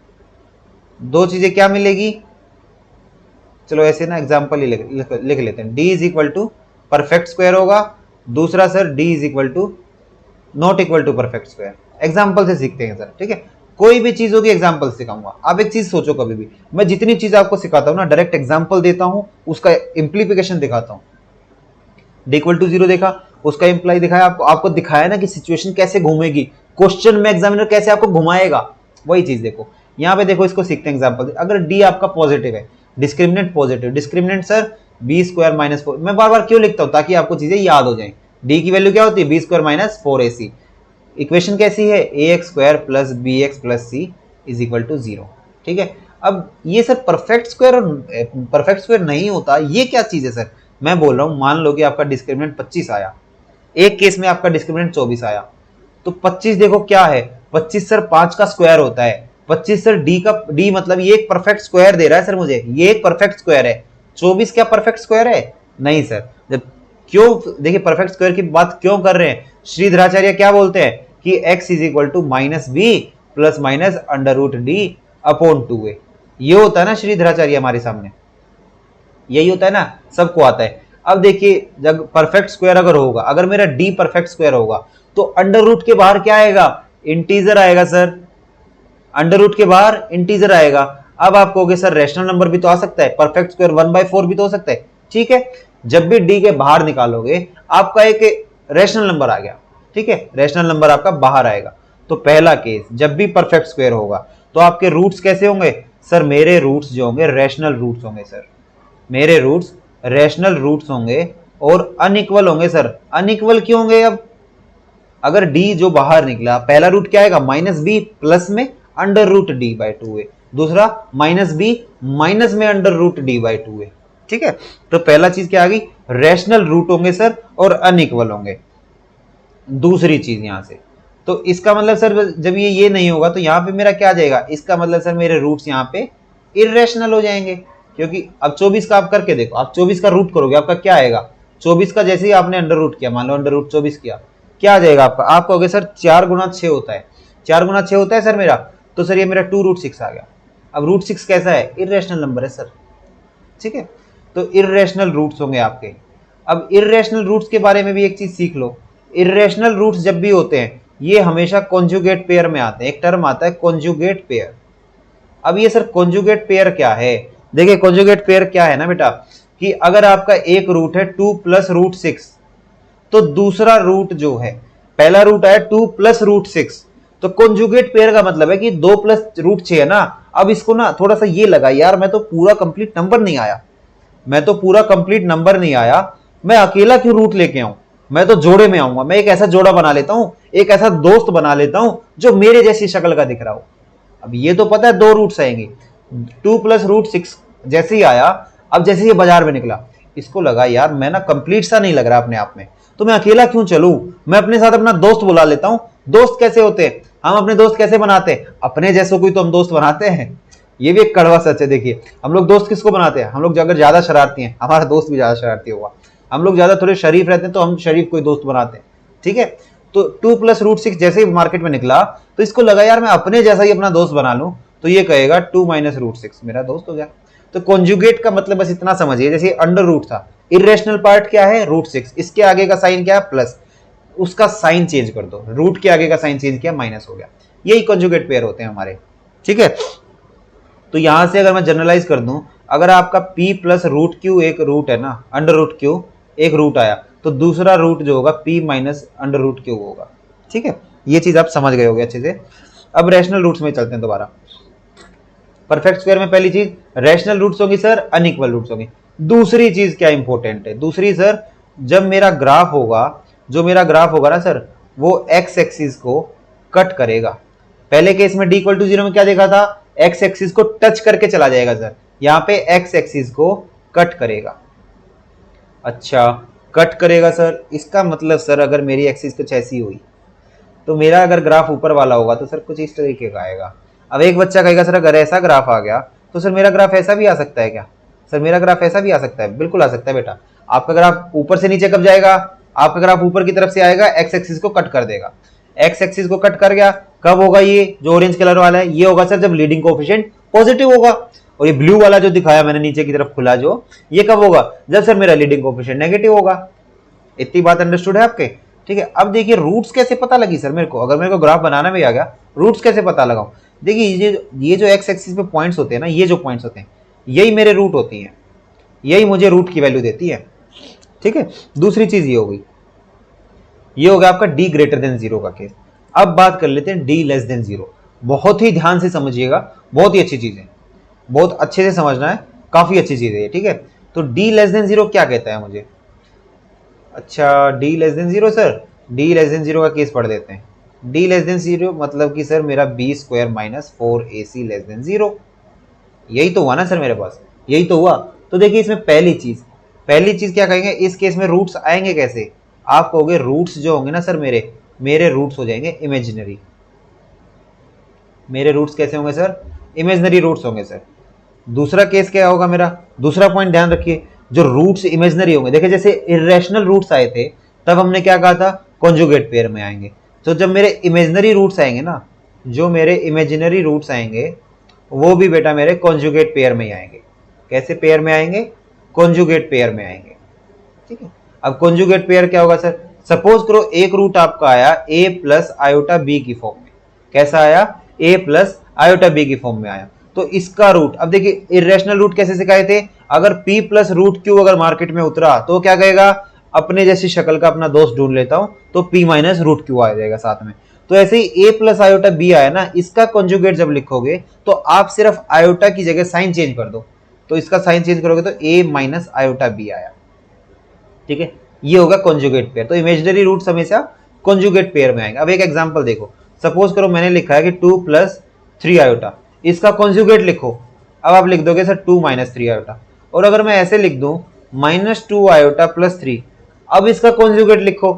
दो चीजें क्या मिलेगी, चलो ऐसे ना एग्जाम्पल ही लिख लेते हैं। d is equal to perfect square होगा, दूसरा sir d is equal to not equal to perfect square. Example से सीखते हैं सर, ठीक है। कोई भी चीज होगी एग्जाम्पल सिखाऊंगा। आप एक चीज सोचो, कभी भी मैं जितनी चीज आपको सिखाता हूं ना, डायरेक्ट एग्जाम्पल देता हूं, उसका इंप्लीकेशन दिखाता हूं। d इक्वल टू 0 देखा, उसका इंप्लाई दिखाया, आपको दिखाया ना कि सिचुएशन कैसे घूमेगी, क्वेश्चन में एग्जामिनर कैसे आपको घुमाएगा, वही चीज देखो यहाँ पे। देखो इसको सीखते हैं एग्जाम्पल। अगर d आपका पॉजिटिव है, discriminant positive, discriminant sir b² - 4। मैं बार बार क्यों लिखता हूं, ताकि आपको चीजें याद हो जाएं। d की वैल्यू क्या होती है, b² - 4ac। इक्वेशन कैसी है, ax² + bx + c is equal to 0, ठीक है। अब ये सर परफेक्ट स्क्वायर और परफेक्ट स्क्वायर नहीं होता, ये क्या चीज है सर। मैं बोल रहा हूं, मान लो कि आपका डिस्क्रिमिनेंट 25 आया, एक केस में आपका डिस्क्रिमिनेंट 24 आया, तो 25 देखो क्या है, 25 सर 5 का स्क्वायर होता है। 25 सर d मतलब ये एक परफेक्ट स्क्वायर दे रहा है सर मुझे, ये एक परफेक्ट स्क्वायर है। 24 क्या परफेक्ट स्क्वायर है, नहीं सर। जब क्यों, देखिए परफेक्ट स्क्वायर की बात क्यों कर रहे हैं, श्रीधराचार्य क्या बोलते हैं कि x is equal to -b + (√d/2a)। ये होता है ना श्रीधराचार्य हमारे सामने, यही होता है ना, सबको आता है। अब देखिए जब परफेक्ट स्क्वायर अगर होगा, अगर मेरा d परफेक्ट स्क्वायर होगा, तो अंडर रूट के बाहर क्या आएगा, इंटीजर आएगा सर, अंडर रूट के बाहर इंटीजर आएगा। अब आप कहोगे सर रैशनल नंबर भी तो आ सकता है, परफेक्ट स्क्वायर 1/4 भी तो हो सकता है, ठीक है। जब भी d के बाहर निकालोगे आपका एक रैशनल नंबर आ गया, ठीक है, रैशनल नंबर आपका बाहर आएगा। तो पहला केस, जब भी परफेक्ट स्क्वायर होगा तो आपके रूट्स कैसे होंगे, सर मेरे रूट्स जो होंगे रैशनल रूट्स होंगे सर, मेरे रूट्स रैशनल रूट्स होंगे और अनइक्वल होंगे सर। अनइक्वल क्यों होंगे? अब अगर डी जो बाहर निकला, पहला रूट क्या आएगा माइनस बी प्लस में अंडर रूट डी बाई 2 है, दूसरा माइनस बी माइनस में अंडर रूट डी बाई 2 है। ठीक है, तो पहला चीज क्या आ गई, रैशनल रूट होंगे सर और अनइक्वल होंगे। दूसरी चीज यहां से, तो इसका मतलब सर जब ये नहीं होगा तो यहां पे मेरा क्या आ जाएगा, इसका मतलब सर मेरे रूट्स यहां पे इरेशनल हो जाएंगे, क्योंकि अब 24 का आप करके देखो, आप 24 का रूट करोगे आपका क्या आएगा, 24 का जैसे ही आपने अंडर रूट किया, मान लो अंडर रूट 24 किया, क्या आ जाएगा आपका, आप कहोगे सर 4 गुना 6 होता है, 4 गुना 6 होता है सर मेरा, तो सर ये मेरा 2 रूट 6 आ गया। अब रूट 6 कैसा है, इरेशनल नंबर है सर। ठीक है, तो इरेशनल रूट्स होंगे आपके। अब इरेशनल रूट्स के बारे में भी एक चीज सीख लो, इरेशनल रूट्स जब भी होते हैं ये हमेशा कॉन्जुगेट पेयर में आते हैं। एक टर्म आता है कॉन्जुगेट पेयर। अब ये सर कॉन्जुगेट पेयर क्या है, देखिए कॉन्जुगेट पेयर क्या है ना बेटा, कि अगर आपका एक रूट है 2 प्लस रूट 6, तो दूसरा रूट जो है, पहला रूट आया 2 प्लस रूट 6, तो कॉन्जुगेट पेयर का मतलब है कि 2 प्लस रूट 6 है ना। अब इसको ना थोड़ा सा ये लगा यार मैं तो पूरा कंप्लीट नंबर नहीं आया, मैं तो पूरा कंप्लीट नंबर नहीं आया, मैं अकेला क्यों रूट लेके आऊं, मैं तो जोड़े में आऊंगा, मैं एक ऐसा जोड़ा बना लेता हूं, एक ऐसा दोस्त बना लेता हूं जो मेरे जैसी शक्ल का दिख रहा हो। अब ये तो पता है 2 रूट्स आएंगे, 2 प्लस रूट 6 जैसे ही आया, अब जैसे ही बाजार में निकला, इसको लगा यार मैं ना कंप्लीट सा नहीं लग रहा अपने आप में, तो मैं अकेला क्यों चलूं, मैं अपने साथ अपना दोस्त बुला लेता हूं। दोस्त कैसे होते हैं, हम अपने दोस्त कैसे बनाते हैं, अपने जैसों कोई तो हम दोस्त बनाते हैं। ये भी एक कड़वा सच है। देखिए हम लोग दोस्त किसको बनाते हैं, हम लोग अगर ज्यादा शरारती हैं हमारा दोस्त भी ज्यादा शरारती होगा, हम लोग ज्यादा थोड़े शरीफ रहते हैं तो हम शरीफ कोई दोस्त बनाते हैं। ठीक है, तो 2 प्लस रूट 6 जैसे ही मार्केट में निकला तो इसको लगा यार मैं अपने जैसा ही अपना दोस्त बना लूं, तो ये कहेगा 2 माइनस रूट 6 मेरा दोस्त हो गया। तो कॉन्जुगेट का मतलब बस इतना समझिए, जैसे अंडर रूट था, इरेशनल पार्ट क्या है रूट 6, इसके आगे का साइन क्या है प्लस, उसका साइन चेंज कर दो, रूट के आगे का साइन चेंज किया माइनस हो गया, यही कॉन्जुगेट पेयर होते हैं हमारे। ठीक है, तो यहां से अगर मैं जनरलाइज कर दूं, अगर आपका p प्लस रूट क्यू एक रूट है ना, अंडर रूट क्यू एक रूट आया, तो दूसरा रूट जो होगा p minus under root q होगा। ठीक है, ये चीज आप समझ गए होगे अच्छे से। अब रैशनल रूट्स में चलते हैं दोबारा। परफेक्ट स्क्वायर में पहली चीज रैशनल रूट्स होंगी सर, अनइक्वल रूट्स होंगी। दूसरी चीज क्या इंपॉर्टेंट है, दूसरी सर जब मेरा ग्राफ होगा, जो मेरा ग्राफ होगा ना सर, वो एक्स एक्सिस को कट करेगा। पहले केस में डी इक्वल टू 0 में क्या देखा था, एक्स एक्सिस को टच करके चला जाएगा सर, यहां पे एक्स एक्सिस को कट करेगा। अच्छा कट करेगा सर, इसका मतलब सर अगर मेरी एक्सिस कुछ ऐसी हुई तो मेरा अगर ग्राफ ऊपर वाला होगा तो सर कुछ इस तरीके का आएगा। अब एक बच्चा कहेगा सर अगर ऐसा ग्राफ आ गया तो सर मेरा ग्राफ ऐसा भी आ सकता है क्या, सर मेरा ग्राफ ऐसा भी आ सकता है, बिल्कुल आ सकता है बेटा। आपका ग्राफ ऊपर से नीचे कब जाएगा, आपका ग्राफ ऊपर की तरफ से आएगा, एक्स एक्सिस को कट कर देगा। एक्स एक्सिस को कट कर गया, कब होगा ये जो ऑरेंज कलर वाला है, ये होगा सर जब लीडिंग कोएफिशिएंट पॉजिटिव होगा। और ये ब्लू वाला जो दिखाया मैंने नीचे की तरफ खुला जो, ये कब होगा, जब सर मेरा लीडिंग कोएफिशिएंट नेगेटिव होगा। इतनी बात अंडरस्टूड है आपके। ठीक है, अब देखिए रूट्स कैसे पता लगी सर मेरे को, अगर मेरे को ग्राफ बनाना भी आ गया रूट्स कैसे पता लगाऊं। देखिए ये जो एक्स एक्सिस पे पॉइंट्स होते हैं ना, ये जो पॉइंट्स होते हैं यही मेरे रूट होती हैं, यही मुझे रूट की वैल्यू देती है। ठीक है, दूसरी चीज ये हो गई, ये हो गया आपका d ग्रेटर देन 0 का केस। अब बात कर लेते हैं d लेस देन 0। बहुत ही ध्यान से समझिएगा, बहुत ही अच्छी चीज है, बहुत अच्छे से समझना है, काफी अच्छी चीज है। ठीक है, तो d लेस देन 0 क्या कहता है मुझे, अच्छा d less than 0 sir, d less than 0 का केस पढ़ देते हैं। d लेस देन 0 मतलब कि सर मेरा b square minus 4ac less than 0, यही तो हुआ ना सर मेरे पास, यही तो हुआ। तो देखिए इसमें पहली चीज क्या कहेंगे, इस केस में रूट्स आएंगे कैसे, आप कहोगे रूट्स जो होंगे ना सर मेरे रूट्स हो जाएंगे इमेजिनरी। मेरे रूट्स कैसे होंगे सर, इमेजिनरी रूट्स होंगे सर। दूसरा केस क्या होगा मेरा, दूसरा पॉइंट ध्यान रखिए, जो रूट्स इमेजिनरी होंगे, देखिए जैसे इरेशनल रूट्स आए थे तब हमने क्या कहा था, कॉन्जुगेट पेयर में आएंगे। तो जब मेरे इमेजिनरी रूट्स आएंगे ना, जो मेरे इमेजिनरी रूट्स आएंगे वो भी बेटा मेरे कॉन्जुगेट पेयर में ही आएंगे। कैसे पेयर में आएंगे, कॉन्जुगेट पेयर में आएंगे। ठीक है, अब कॉन्जुगेट पेयर क्या होगा सर, सपोज करो एक रूट आपका आया a प्लस आयोटा बी की फॉर्म में, कैसा आया, a प्लस आयोटा बी की फॉर्म में आया, तो इसका रूट, अब देखिए इरेशनल रूट कैसे सिखाए थे, अगर p प्लस रूट क्यू अगर मार्केट में उतरा तो क्या कहेगा, अपने जैसी शक्ल का अपना दोस्त ढूंढ लेता हूं, तो p माइनस रूट क्यू आ जाएगा साथ में। तो ऐसे ही a प्लस आयोटा b आया ना, इसका कॉन्जुगेट जब लिखोगे तो आप सिर्फ आयोटा की जगह साइन चेंज कर दो, तो इसका साइन चेंज करोगे तो a माइनस आयोटा b आया, ठीक है, ये होगा कॉन्जुगेट पेयर। तो इमेजिनरी रूट्स हमेशा कॉन्जुगेट पेयर में आएंगे। अब एक एग्जांपल देखो, सपोज करो मैंने लिखा है कि 2 प्लस 3 आयोटा, इसका कॉन्जुगेट लिखो। अब आप लिख दोगे सर 2 माइनस 3 आयोटा, और अगर मैं ऐसे लिख दूं माइनस 2 आयोटा प्लस 3, अब इसका कॉन्जुगेट लिखो।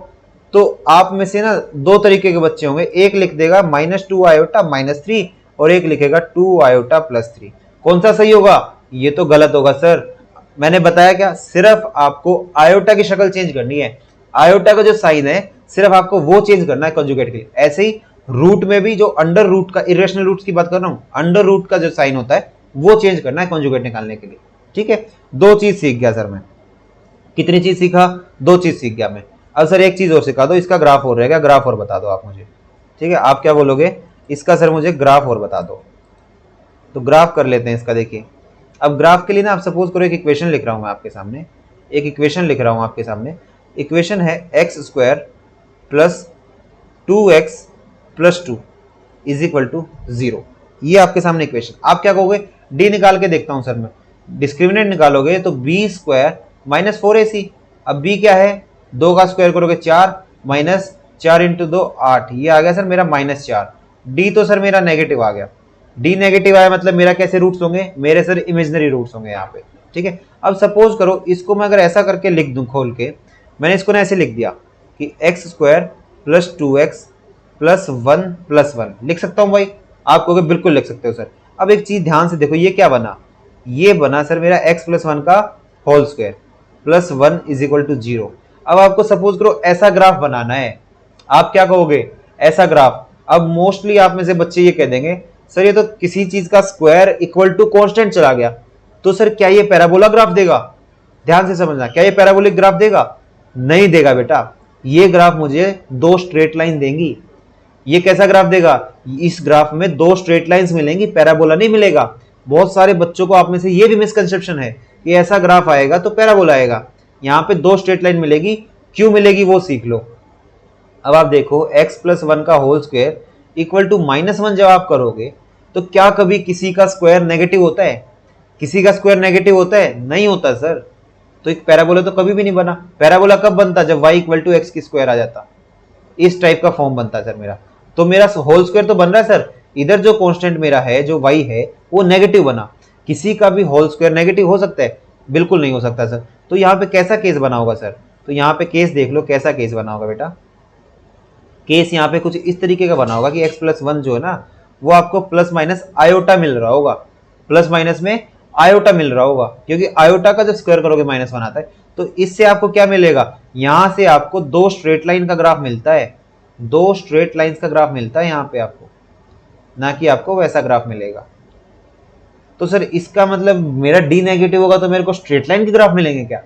तो आप में से ना दो तरीके के बच्चे होंगे, एक लिख देगा माइनस 2 आयोटा माइनस 3 और एक लिखेगा 2 आयोटा प्लस 3। कौन सा सही होगा? ये तो गलत होगा सर। मैंने बताया क्या, सिर्फ आपको आयोटा की शक्ल चेंज करनी है, आयोटा का जो साइन है सिर्फ आपको वो चेंज करना है कॉन्जुगेट के लिए। ऐसे ही रूट में भी जो अंडर रूट का, इरेशनल रूट्स की बात कर रहा हूं, अंडर रूट का जो साइन होता है वो चेंज करना है कॉन्जुगेट निकालने के लिए, ठीक है। दो चीज सीख गया सर मैं। कितनी चीज सीखा? दो चीज सीख गया मैं। अब सर एक चीज और सिखा दो, इसका ग्राफ और रहेगा, ग्राफ और बता दो आप मुझे, ठीक है। आप क्या बोलोगे? इसका सर मुझे ग्राफ और बता दो। तो ग्राफ कर लेते हैं इसका। देखिए अब ग्राफ के लिए ना, आप सपोज करो एक इक्वेशन लिख रहा हूं मैं आपके सामने, एक इक्वेशन लिख रहा हूं आपके सामने। इक्वेशन है x square plus 2x plus 2 is equal to 0। ये आपके सामने इक्वेशन। आप क्या कहोगे? डी निकाल के देखता हूं सर मैं। डिस्क्रिमिनेंट निकालोगे तो बी स्क्वायर माइनस 4ac। अब बी क्या है? 2 का स्क्वायर करोगे 4 माइनस 4 इंटू 2 8, ये आ गया सर मेरा माइनस 4। डी तो सर मेरा नेगेटिव आ गया। डी नेगेटिव आया मतलब मेरा कैसे रूट्स होंगे? मेरे सर इमेजिनरी रूट्स होंगे यहाँ पे, ठीक है। अब सपोज करो इसको मैं अगर ऐसा करके लिख दूं खोल के, मैंने इसको ना ऐसे लिख दिया कि x square plus 2x plus 1 plus 1 लिख सकता हूं भाई? आप कहोगे बिल्कुल लिख सकते हो सर। अब एक चीज ध्यान से देखो, ये क्या बना? ये बना सर मेरा x प्लस 1 का whole square plus 1 is equal to 0। अब आपको सपोज करो ऐसा ग्राफ बनाना है, आप क्या कहोगे? ऐसा ग्राफ। अब मोस्टली आप में से बच्चे ये कह देंगे सर ये तो किसी चीज का स्क्वायर इक्वल टू कांस्टेंट चला गया, तो सर क्या ये पैराबोला ग्राफ देगा? ध्यान से समझना, क्या ये पैराबोलिक ग्राफ देगा? नहीं देगा बेटा। ये ग्राफ मुझे दो स्ट्रेट लाइन देंगी। ये कैसा ग्राफ देगा? इस ग्राफ में दो स्ट्रेट लाइंस मिलेंगी, पैराबोला नहीं मिलेगा। बहुत सारे बच्चों को आप में से ये भी मिसकंसेप्शन है कि ऐसा ग्राफ आएगा तो पैराबोला आएगा। यहाँ पे दो स्ट्रेट लाइन मिलेगी, क्यों मिलेगी वो सीख लो। अब आप देखो x प्लस 1 का होल स्क्वायर इक्वल टू -1 जब आप करोगे तो क्या कभी किसी का स्क्वायर नेगेटिव होता है? किसी का स्क्वायर नेगेटिव होता है? नहीं होता सर। तो एक पैराबोला तो कभी भी नहीं बना। पैराबोला कब बनता? जब y इक्वल टू एक्स की स्क्वायर आ जाता। इस टाइप का फॉर्म बनता है सर मेरा। तो मेरा होल स्क्वायर तो बन रहा है सर, इधर जो कांस्टेंट मेरा है जो y है वो नेगेटिव बना। किसी का भी होल स्क्वायर नेगेटिव हो सकता है? बिल्कुल नहीं हो सकता सर। तो यहाँ पे कैसा केस बना होगा सर? तो यहाँ पे केस देख लो, कैसा केस बना होगा बेटा। केस यहाँ पे कुछ इस तरीके का बना होगा कि x प्लस 1 जो है ना वो आपको प्लस माइनस आयोटा मिल रहा होगा, प्लस माइनस में आयोटा मिल रहा होगा, क्योंकि आयोटा का जब स्क्वायर करोगे -1 आता है। तो इससे आपको क्या मिलेगा? यहां से आपको दो स्ट्रेट लाइन का ग्राफ मिलता है, दो स्ट्रेट लाइंस का ग्राफ मिलता है यहाँ पे आपको, ना कि आपको वैसा ग्राफ मिलेगा। तो सर इसका मतलब मेरा डी नेगेटिव होगा तो मेरे को स्ट्रेट लाइन के ग्राफ मिलेंगे क्या?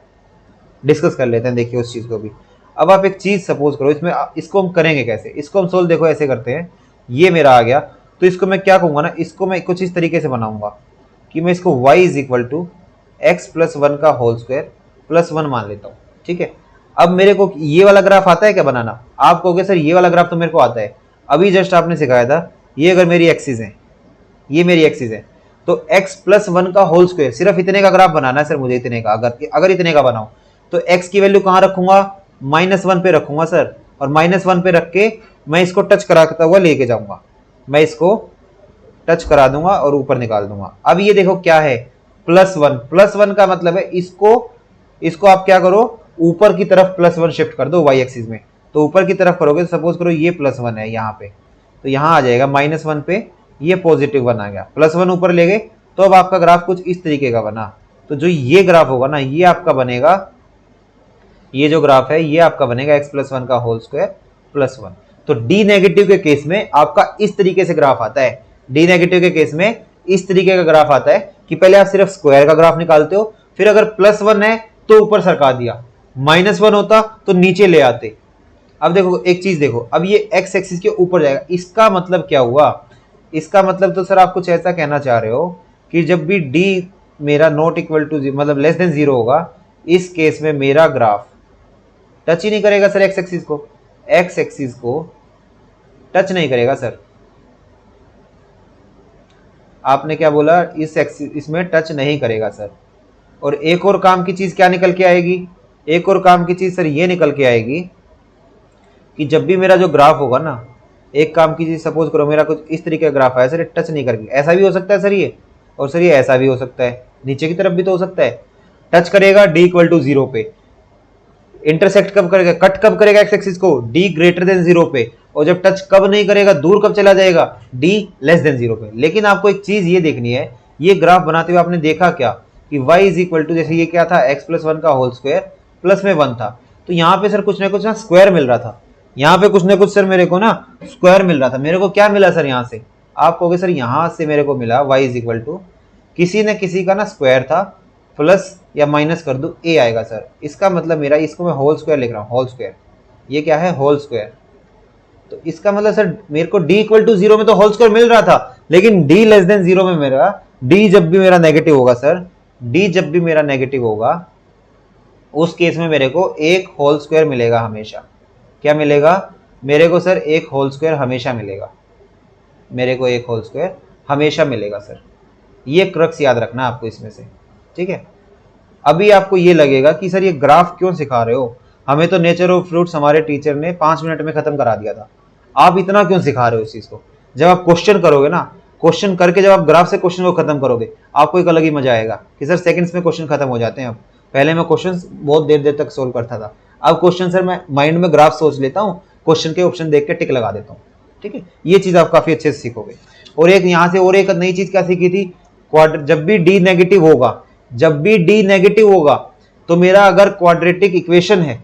डिस्कस कर लेते हैं, देखिए उस चीज को भी। अब आप एक चीज सपोज करो, इसमें इसको हम करेंगे कैसे? इसको हम सोल्व देखो ऐसे करते हैं। ये मेरा आ गया, तो इसको मैं क्या कहूंगा ना, इसको मैं कुछ इस तरीके से बनाऊंगा कि मैं इसको y is equal to x plus 1 का होल स्क्वायर प्लस 1 मान लेता हूँ, ठीक है। अब मेरे को ये वाला ग्राफ आता है क्या बनाना? आप कहोगे सर ये वाला ग्राफ तो मेरे को आता है, अभी जस्ट आपने सिखाया था। ये अगर मेरी एक्सिस है, ये मेरी एक्सिस है, तो x प्लस 1 का होल स्क्वायर, सिर्फ इतने का ग्राफ बनाना है सर मुझे, इतने का। अगर इतने का बनाऊं तो x की वैल्यू कहाँ रखूंगा? -1 पे रखूंगा सर, और -1 पे रख के मैं इसको टच कराता हुआ लेके जाऊंगा, मैं इसको टच करा दूंगा और ऊपर निकाल दूंगा। अब ये देखो क्या है? +1। +1 का मतलब है इसको आप क्या करो, ऊपर की तरफ +1 शिफ्ट कर दो y एक्सिस में। तो ऊपर की तरफ करोगे तो सपोज करो ये +1 है यहाँ पे, तो यहाँ आ जाएगा -1 पे, ये +1 आ गया। +1 ऊपर ले गए तो अब आपका ग्राफ कुछ इस तरीके का बना। तो जो ये ग्राफ होगा ना, ये आपका बनेगा, ये जो ग्राफ है ये आपका बनेगा x प्लस 1 का होल स्क्वायर प्लस 1। तो डी नेगेटिव के केस में आपका इस तरीके से ग्राफ आता है। डी नेगेटिव के केस में इस तरीके का ग्राफ आता है कि पहले आप सिर्फ स्क्वायर का ग्राफ निकालते हो, फिर अगर +1 है तो ऊपर सरका दिया, -1 होता तो नीचे ले आते। अब देखो एक चीज देखो, अब ये x एक्सिस के ऊपर जाएगा, इसका मतलब क्या हुआ? इसका मतलब तो सर आप कुछ ऐसा कहना चाह रहे हो कि जब भी d मेरा नॉट इक्वल टू मतलब लेस देन 0 होगा, इस केस में मेरा ग्राफ टच ही नहीं करेगा सर x एक्सिस को टच नहीं करेगा सर। आपने क्या बोला, इसमें टच नहीं करेगा सर। और एक और काम की चीज क्या निकल के आएगी, एक और काम की चीज सर ये निकल के आएगी कि जब भी मेरा जो ग्राफ होगा ना, एक काम की चीज सपोज करो मेरा कुछ इस तरीके का ग्राफ है सर, ये टच नहीं करेगी। ऐसा भी हो सकता है सर ये, और सर ये ऐसा भी हो सकता है, नीचे की तरफ भी तो हो सकता है। टच करेगा डी इक्वल टू 0 पे, इंटरसेक्ट कब करेगा, कट कब करेगा एक्स एक्सिस को, डी ग्रेटर देन 0 पे। और जब टच कब नहीं करेगा, दूर कब चला जाएगा, डी लेस देन 0 पे। लेकिन आपको एक चीज ये देखनी है, ये ग्राफ बनाते हुए आपने देखा क्या कि y इज इक्वल टू, जैसे ये क्या था x+1 का होल स्क्वायर प्लस में 1 था, तो यहाँ पे सर कुछ ना कुछ ना स्क्वायर मिल रहा था, यहाँ पे कुछ ना कुछ सर मेरे को ना स्क्वायर मिल रहा था। मेरे को क्या मिला सर यहाँ से, आप कहोगे सर यहाँ से मेरे को मिला y इज इक्वल टू किसी न किसी का ना स्क्वायर था, प्लस या माइनस कर दूं a आएगा सर। इसका मतलब मेरा, इसको मैं होल स्क्वायर लिख रहा हूँ, होल स्क्वायर, ये क्या है होल स्क्वायर। तो इसका मतलब सर मेरे को d इक्वल टू 0 में तो होल स्क्वायर मिल रहा था, लेकिन d लेस देन 0 में मेरा d जब भी मेरा नेगेटिव होगा सर, d जब भी मेरा नेगेटिव होगा उस केस में मेरे को एक होल स्क्वायर मिलेगा हमेशा। क्या मिलेगा मेरे को सर, एक होल स्क्वायर हमेशा मिलेगा, मेरे को एक होल स्क्वायर हमेशा मिलेगा सर। ये क्रक्स याद रखना आपको इसमें से, ठीक है। अभी आपको ये लगेगा कि सर ये ग्राफ क्यों सिखा रहे हो, हमें तो नेचर ऑफ फ्रूट्स हमारे टीचर ने 5 मिनट में खत्म करा दिया था, आप इतना क्यों सिखा रहे हो इस चीज को। जब आप क्वेश्चन करोगे ना, क्वेश्चन करके जब आप ग्राफ से क्वेश्चन को खत्म करोगे, आपको एक अलग ही मजा आएगा कि सर सेकंड्स में क्वेश्चन खत्म हो जाते हैं। अब पहले मैं क्वेश्चन बहुत देर देर तक सोल्व करता था, अब क्वेश्चन सर मैं माइंड में ग्राफ सोच लेता हूँ, क्वेश्चन के ऑप्शन देख के टिक लगा देता हूँ, ठीक है। ये चीज आप काफी अच्छे से सीखोगे। और एक यहाँ से और एक नई चीज क्या सीखी थी, जब भी डी नेगेटिव होगा, जब भी डी नेगेटिव होगा तो मेरा अगर क्वाड्रेटिक इक्वेशन है,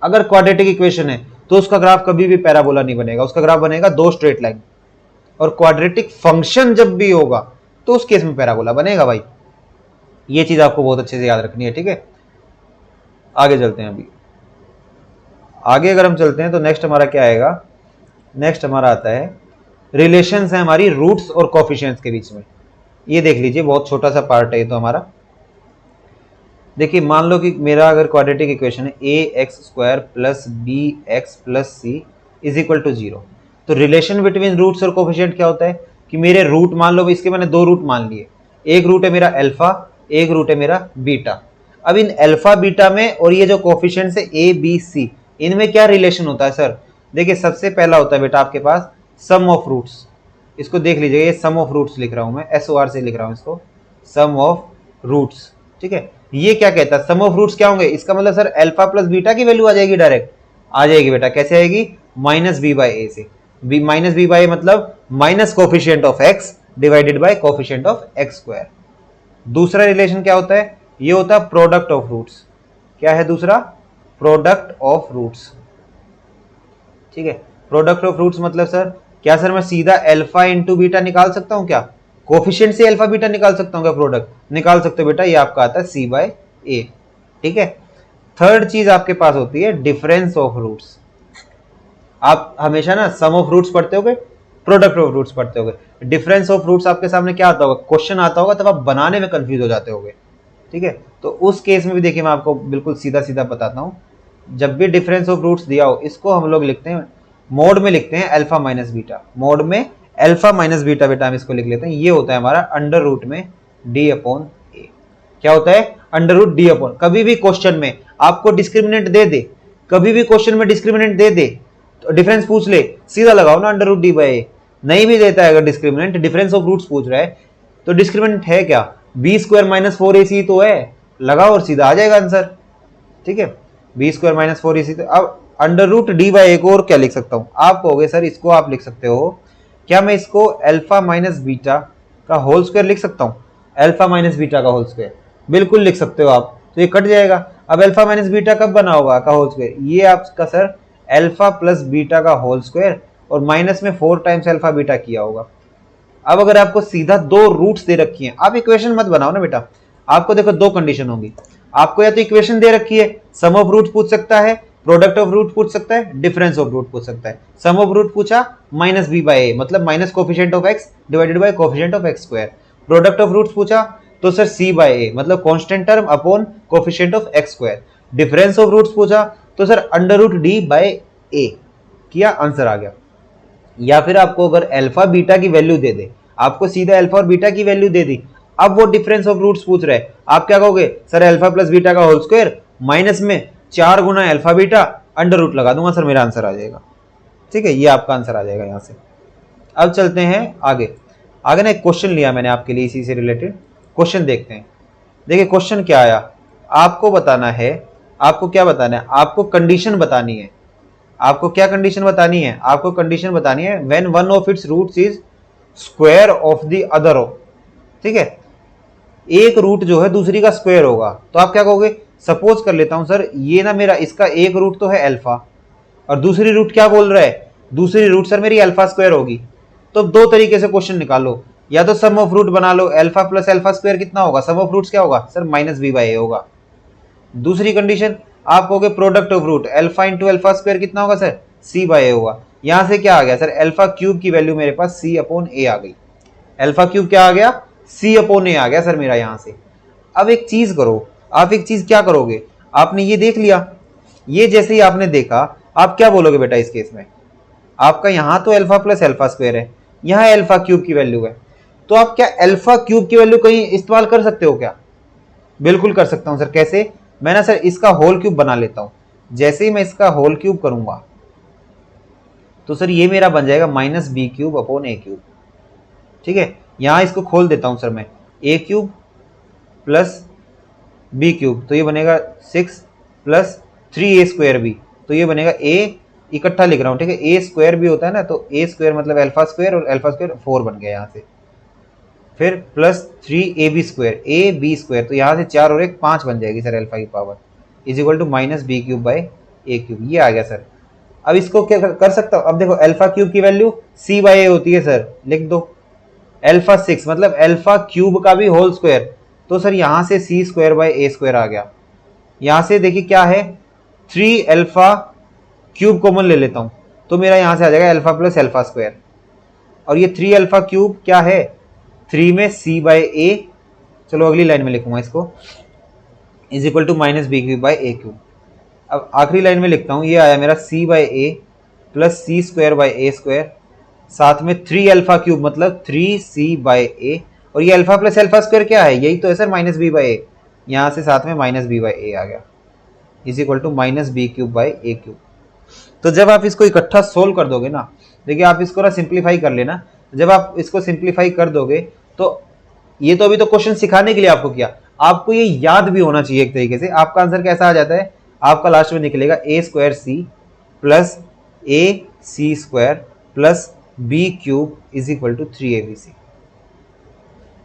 अगर क्वाड्रेटिक इक्वेशन है तो उसका ग्राफ कभी भी पैराबोला नहीं बनेगा, उसका ग्राफ बनेगा 2 स्ट्रेट लाइन। और क्वाड्रेटिक फंक्शन जब भी होगा तो उस केस में पैराबोला बनेगा भाई। ये चीज आपको बहुत अच्छे से याद रखनी है, ठीक है। आगे चलते हैं। अभी आगे अगर हम चलते हैं तो नेक्स्ट हमारा क्या आएगा, नेक्स्ट हमारा आता है रिलेशंस है हमारी रूट्स और कोफिशिएंट्स के बीच में। ये देख लीजिए, बहुत छोटा सा पार्ट है ये तो हमारा। देखिए मान लो कि मेरा अगर क्वाड्रेटिक इक्वेशन है ax² plus bx plus c is equal to 0, तो रिलेशन बिटवीन रूट्स और कोफिशिएंट क्या होता है कि मेरे रूट, मान लो इसके मैंने 2 रूट मान लिए, एक रूट है मेरा अल्फा, एक रूट है मेरा बीटा। अब इन अल्फा बीटा में और ये जो कोफिशिएंट्स है a b c, इनमें क्या रिलेशन होता है सर। देखिए सबसे पहला होता है बेटा आपके पास सम ऑफ रूट्स, इसको देख लीजिए, ये सम ऑफ रूट्स लिख रहा हूं मैं, SOR से लिख रहा हूं इसको, सम ऑफ रूट्स, ठीक है। ये क्या कहता है, सम ऑफ रूट्स क्या होंगे, इसका मतलब सर अल्फा प्लस बीटा की वैल्यू आ जाएगी, डायरेक्ट आ जाएगी बेटा। कैसे आएगी, -b/a से, -b/a मतलब minus coefficient of x divided by coefficient of x²। दूसरा रिलेशन क्या होता है, ये होता है प्रोडक्ट ऑफ रूट्स। क्या है दूसरा, प्रोडक्ट ऑफ रूट्स, ठीक है। प्रोडक्ट ऑफ रूट्स मतलब सर क्या सर, मैं सीधा अल्फा इंटू बीटा निकाल सकता हूं क्या, कोफिशिएंट से अल्फा बीटा निकाल सकता हूं क्या, प्रोडक्ट निकाल सकते हो बेटा, ये आपका आता है c/a, ठीक है। थर्ड चीज आपके पास होती है डिफरेंस ऑफ रूट्स। आप हमेशा ना सम ऑफ रूट्स पढ़ते होगे, प्रोडक्ट ऑफ रूट्स पढ़ते होगे, डिफरेंस ऑफ रूट्स आपके सामने क्या आता होगा, क्वेश्चन आता होगा, तब आप बनाने में कंफ्यूज हो जाते होगे, ठीक है। तो उस केस में भी देखिए मैं आपको बिल्कुल सीधा सीधा बताता हूँ, जब भी डिफरेंस ऑफ रूट्स दिया हो, इसको हम लोग लिखते हैं मोड में, लिखते हैं अल्फा माइनस बीटा, मोड में अल्फा माइनस बीटा बेटा हम इसको लिख लेते हैं। ये होता है हमारा अंडर रूट में d/a। क्या होता है, अंडर रूट d/, कभी भी क्वेश्चन में आपको डिस्क्रिमिनेंट दे दे, कभी भी क्वेश्चन में डिस्क्रिमिनेंट दे दे तो डिफरेंस पूछ ले, सीधा लगाओ ना अंडर रूट d/a। नहीं भी देता है अगर डिस्क्रिमिनेंट, डिफरेंस ऑफ रूट्स पूछ रहा है तो डिस्क्रिमिनेंट है क्या, b² - 4ac तो है, लगाओ और सीधा आ जाएगा आंसर, ठीक है। b² - 4ac। तो अब अंडर रूट d/a को और क्या लिख सकता हूं, आप कहोगे सर इसको आप लिख सकते हो, क्या मैं इसको अल्फा माइनस बीटा का होल स्क्वायर लिख सकता हूं, अल्फा माइनस बीटा का होल स्क्वायर, बिल्कुल लिख सकते हो आप, तो ये कट जाएगा। अब अल्फा माइनस बीटा कब बना होगा का होल स्क्वायर, ये आपका सर अल्फा प्लस बीटा का होल स्क्वायर और माइनस में 4 टाइम्स अल्फा बीटा किया होगा। अब अगर आपको सीधा 2 रूट्स दे रखी हैं, आप इक्वेशन मत बनाओ ना बेटा, आपको देखो 2 कंडीशन होंगी, आपको या तो इक्वेशन दे रखी है, सम ऑफ रूट पूछ सकता है, प्रोडक्ट ऑफ रूट पूछ सकता है, डिफरेंस ऑफ रूट पूछ सकता है। सम ऑफ रूट पूछा -b/a मतलब minus coefficient of x divided by coefficient of x²। Product of roots पूछा तो सर c/a मतलब constant term upon coefficient of x²। Difference of roots पूछा तो सर अंडर रूट d/a किया, आंसर आ गया। या फिर आपको अगर अल्फा बीटा की वैल्यू दे दे, आपको सीधा अल्फा और बीटा की वैल्यू दे दी, अब वो डिफरेंस ऑफ रूट्स पूछ रहे हैं, आप क्या कहोगे, सर अल्फा प्लस बीटा का होल स्क्वायर माइनस में 4 गुना अल्फा बीटा अंडर रूट लगा दूंगा सर, मेरा आंसर आ जाएगा। ठीक है, ये आपका आंसर आ जाएगा यहां से। अब चलते हैं आगे। आगे ना एक क्वेश्चन लिया मैंने आपके लिए इसी से रिलेटेड, क्वेश्चन देखते हैं। देखिए क्वेश्चन क्या आया, आपको बताना है, आपको क्या बताना है, आपको कंडीशन बतानी है। आपको क्या कंडीशन बतानी है, आपको कंडीशन बतानी है when one of its roots is square of the other of. ठीक है, एक रूट जो है दूसरी का स्क्वायर होगा, तो आप क्या कहोगे, सपोज कर लेता हूं सर, ये ना मेरा इसका एक रूट तो है अल्फा और दूसरी रूट क्या बोल रहा है, दूसरी रूट सर मेरी अल्फा स्क्वायर होगी। तो दो तरीके से क्वेश्चन निकालो, या तो सम ऑफ रूट बना लो, अल्फा प्लस अल्फा स्क्वायर कितना होगा, सम ऑफ रूट्स क्या होगा sir minus B by a होगा। दूसरी कंडीशन आप कहोगे product of root alpha into alpha square कितना होगा सर, सी बाई ए होगा। यहां से क्या आ गया सर, अल्फा क्यूब की वैल्यू मेरे पास सी अपॉन ए आ गई, अल्फा क्यूब क्या आ गया, सी अपॉन ए आ गया सर मेरा यहां से। अब एक चीज करो, आप एक चीज क्या करोगे, आपने ये देख लिया, ये जैसे ही आपने देखा, आप क्या बोलोगे बेटा इस केस में, आपका यहां तो अल्फा प्लस अल्फा स्क्वायर है, यहां अल्फा क्यूब की वैल्यू है, तो आप क्या अल्फा क्यूब की वैल्यू कहीं इस्तेमाल कर सकते हो क्या, बिल्कुल कर सकता हूं सर। कैसे, मैं ना सर इसका होल क्यूब बना लेता हूं, जैसे ही मैं इसका होल क्यूब करूंगा तो सर ये मेरा बन जाएगा माइनस बी क्यूब अपॉन ए क्यूब। ठीक है, यहां इसको खोल देता हूं सर मैं, ए क्यूब प्लस बी क्यूब, तो ये बनेगा 6 प्लस 3a स्क्वायर बी, तो ये बनेगा ए, इकट्ठा लिख रहा हूं, ठीक है, ए स्क्वायर भी होता है ना, तो ए स्क्वायर मतलब अल्फा स्क्वायर, और अल्फा स्क्वायर 4 बन गया यहां से, फिर प्लस 3ab स्क्वायर, ए बी स्क्वायर, तो यहां से 4 और 1 5 बन जाएगी सर अल्फा की power, is equal to minus B cube by A cube, ये आ गया सर। अब इसको क्या कर सकता हूं, अब देखो अल्फा क्यूब की वैल्यू सी बाई ए होती है सर, लिख दो, अल्फा 6 मतलब अल्फा क्यूब का भी होल स्क्वायर, तो सर यहां से सी स्क्वायर बाई ए स्क्वायर आ गया। यहां से देखिए क्या है, 3 अल्फा क्यूब कॉमन ले लेता हूं, तो मेरा यहां से आ जाएगा अल्फा प्लस अल्फा स्क्वायर, और ये 3 अल्फा क्यूब क्या है, 3 में सी बाई ए, चलो अगली लाइन में लिखूंगा इसको, is equal to minus B cube by A cube. अब आखिरी लाइन में लिखता हूं, ये आया मेरा C by A plus C square by A square, साथ में 3 अल्फा क्यूब मतलब 3c बाई ए, और ये अल्फा प्लस अल्फा स्क्वायर क्या है, यही तो है sir minus B by a, यहां से साथ में माइनस बी बाई ए आ गया, is equal to minus B cube by A cube. तो जब आप इसको इकट्ठा सोल्व कर दोगे ना, देखिए आप इसको ना सिंप्लीफाई कर लेना, जब आप इसको सिंप्लीफाई कर दोगे तो ये तो अभी तो क्वेश्चन सिखाने के लिए आपको किया, आपको ये याद भी होना चाहिए एक तरीके से। आपका आंसर कैसा आ जाता है, आपका लास्ट में निकलेगा A square C plus A C square plus B cube is equal to 3abc,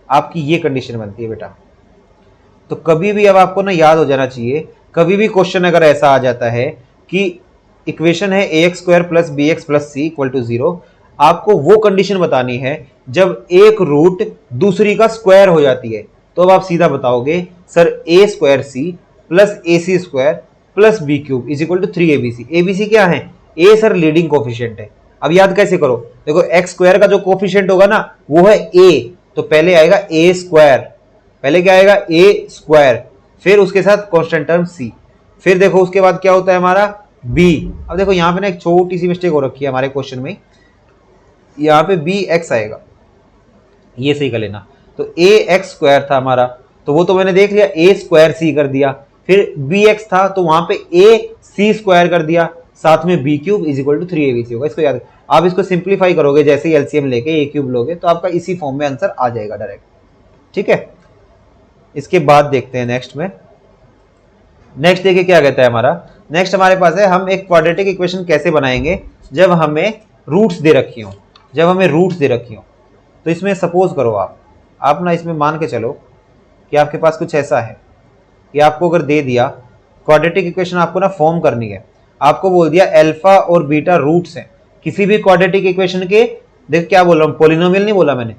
आपकी ये कंडीशन बनती है बेटा। तो कभी भी अब आपको ना याद हो जाना चाहिए, कभी भी क्वेश्चन अगर ऐसा आ जाता है कि इक्वेशन है A x square plus B x plus C equal to 0, आपको वो कंडीशन बतानी है जब एक रूट दूसरी का स्क्वायर हो जाती है, तो अब आप सीधा बताओगे sir a square C plus A C square plus B cube is equal to 3abc। abc क्या है, ए सर लीडिंग कोफिशिएंट है। अब याद कैसे करो, देखो एक्स स्क्वायर का जो कोफिशिएंट होगा ना वो है ए, तो पहले आएगा ए स्क्वायर, पहले क्या आएगा ए स्क्वायर, फिर उसके साथ कांस्टेंट टर्म सी, फिर देखो उसके बाद क्या होता है हमारा बी। अब देखो यहाँ पे ना एक छोटी सी मिस्टेक हो रखी है हमारे क्वेश्चन में, यहाँ पे बी एक्स आएगा, ये सही कर लेना। तो ए एक्स स्क्वायर था हमारा, तो वो तो मैंने देख लिया, ए स्क्वायर सी कर दिया, फिर बी एक्स था तो वहां पे ए सी स्क्वायर कर दिया, साथ में b cube is equal to 3abc होगा। इसको याद, आप इसको सिंप्लीफाई करोगे जैसे ही एलसीएम लेके ए क्यूब लोगे तो आपका इसी फॉर्म में आंसर आ जाएगा डायरेक्ट। ठीक है, इसके बाद देखते हैं नेक्स्ट में, नेक्स्ट देखिए क्या कहता है हमारा, नेक्स्ट हमारे पास है हम एक क्वाड्रेटिक इक्वेशन कैसे बनाएंगे जब हमें रूट्स दे रखी हो, जब हमें रूट्स दे रखी हो। तो इसमें सपोज करो आप ना इसमें मान के चलो कि आपके पास कुछ ऐसा है कि आपको अगर दे दिया क्वाड्रेटिक इक्वेशन आपको ना फॉर्म करनी है, आपको बोल दिया अल्फा और बीटा रूट्स हैं किसी भी क्वाड्रेटिक इक्वेशन के, देख क्या बोल रहा हूँ, पॉलिनोमियल नहीं बोला मैंने,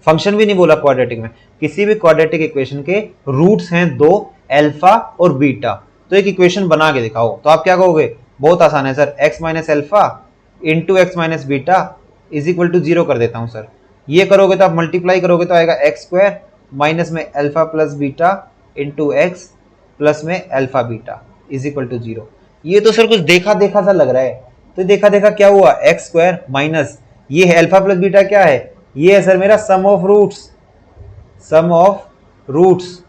फंक्शन भी नहीं बोला क्वाड्रेटिक में, किसी भी क्वाड्रेटिक इक्वेशन के रूट्स हैं 2 अल्फा और बीटा, तो एक इक्वेशन बना के दिखाओ। तो आप क्या कहोगे, बहुत आसान है sir, x minus alpha into x minus beta is equal to 0 कर देता हूं सर। ये करोगे तो आप मल्टीप्लाई करोगे तो आएगा एक्स स्क्वायर माइनस में alpha plus beta into X plus में alpha beta is equal to 0। ये तो सर कुछ देखा देखा सा लग रहा है, तो देखा देखा क्या हुआ, एक्स स्क्वायर माइनस ये है अल्फा प्लस बीटा क्या है, ये है सर मेरा सम ऑफ रूट्स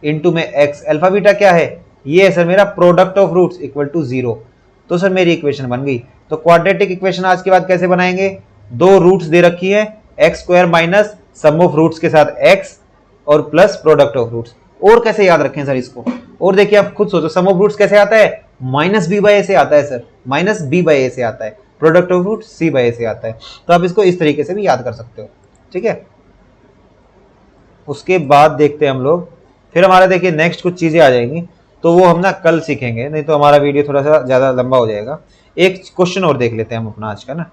इनटू में एक्स। अल्फा बीटा क्या है, ये है सर मेरा product of roots equal to 0। तो सर मेरी इक्वेशन बन गई। तो क्वाड्रेटिक इक्वेशन आज के बाद कैसे बनाएंगे, दो रूट्स दे रखी है, x square minus sum of roots के साथ एक्स और प्लस प्रोडक्ट ऑफ रूट्स। और कैसे याद रखें सर इसको, और देखिए आप खुद सोचो, सम ऑफ रूट्स कैसे आता है, माइनस बी बाई ए से आता है sir, minus B by A से आता है, product of root C by A से आता है। तो आप इसको इस तरीके से भी याद कर सकते हो, ठीक है। उसके बाद देखते हैं हम लोग, फिर हमारा देखिए नेक्स्ट कुछ चीजें आ जाएंगी, तो वो हम ना कल सीखेंगे, नहीं तो हमारा वीडियो थोड़ा सा ज्यादा लंबा हो जाएगा। एक क्वेश्चन और देख लेते हैं हम अपना आज का ना,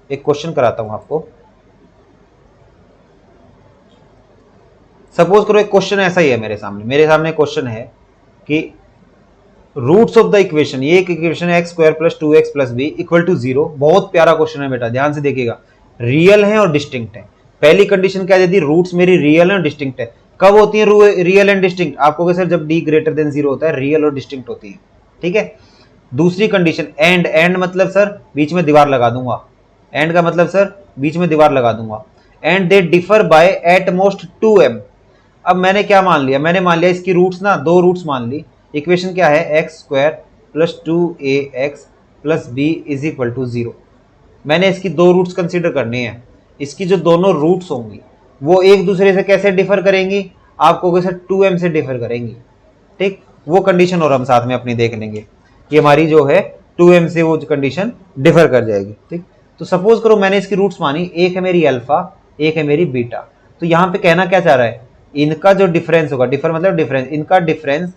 एक क्वेश्चन कराता हूं आपको। सपोज करो एक क्वेश्चन ऐसा ही है मेरे सामने क्वेश्चन है कि रूट्स ऑफ द इक्वेशन, ये एक इक्वेशन है x square plus 2x plus b equal to 0। बहुत प्यारा क्वेश्चन है बेटा, ध्यान से देखिएगा, रियल है और डिस्टिंक्ट है। पहली कंडीशन क्या देती, रूट्स मेरी रियल है और डिस्टिंक्ट है। कब होती है रियल एंड डिस्टिंक्ट, आपको सर जब d ग्रेटर देन 0 होता है, रियल और डिस्टिंक्ट होती है, ठीक है। दूसरी कंडीशन एंड मतलब सर बीच में दीवार लगा दूंगा, एंड का मतलब सर बीच में दीवार लगा दूंगा, and they differ by at most 2m। अब मैंने क्या मान लिया, मैंने मान लिया इसकी रूट्स ना, दो रूट्स मान ली। इक्वेशन क्या है, x square plus 2ax plus b is equal to 0। मैंने इसकी दो रूट्स कंसीडर करनी है। इसकी जो दोनों रूट्स होंगी वो एक दूसरे से कैसे डिफर करेंगी, आपको सर 2m से डिफर करेंगी, ठीक। वो कंडीशन और हम साथ में अपनी देख लेंगे कि हमारी जो है 2m से वो कंडीशन डिफर कर जाएगी, ठीक। तो सपोज करो मैंने इसकी रूट्स मानी, एक है मेरी अल्फा, एक है मेरी बीटा। तो यहाँ पे कहना क्या चाह रहा है, इनका जो डिफरेंस होगा, डिफर मतलब डिफरेंस, इनका डिफरेंस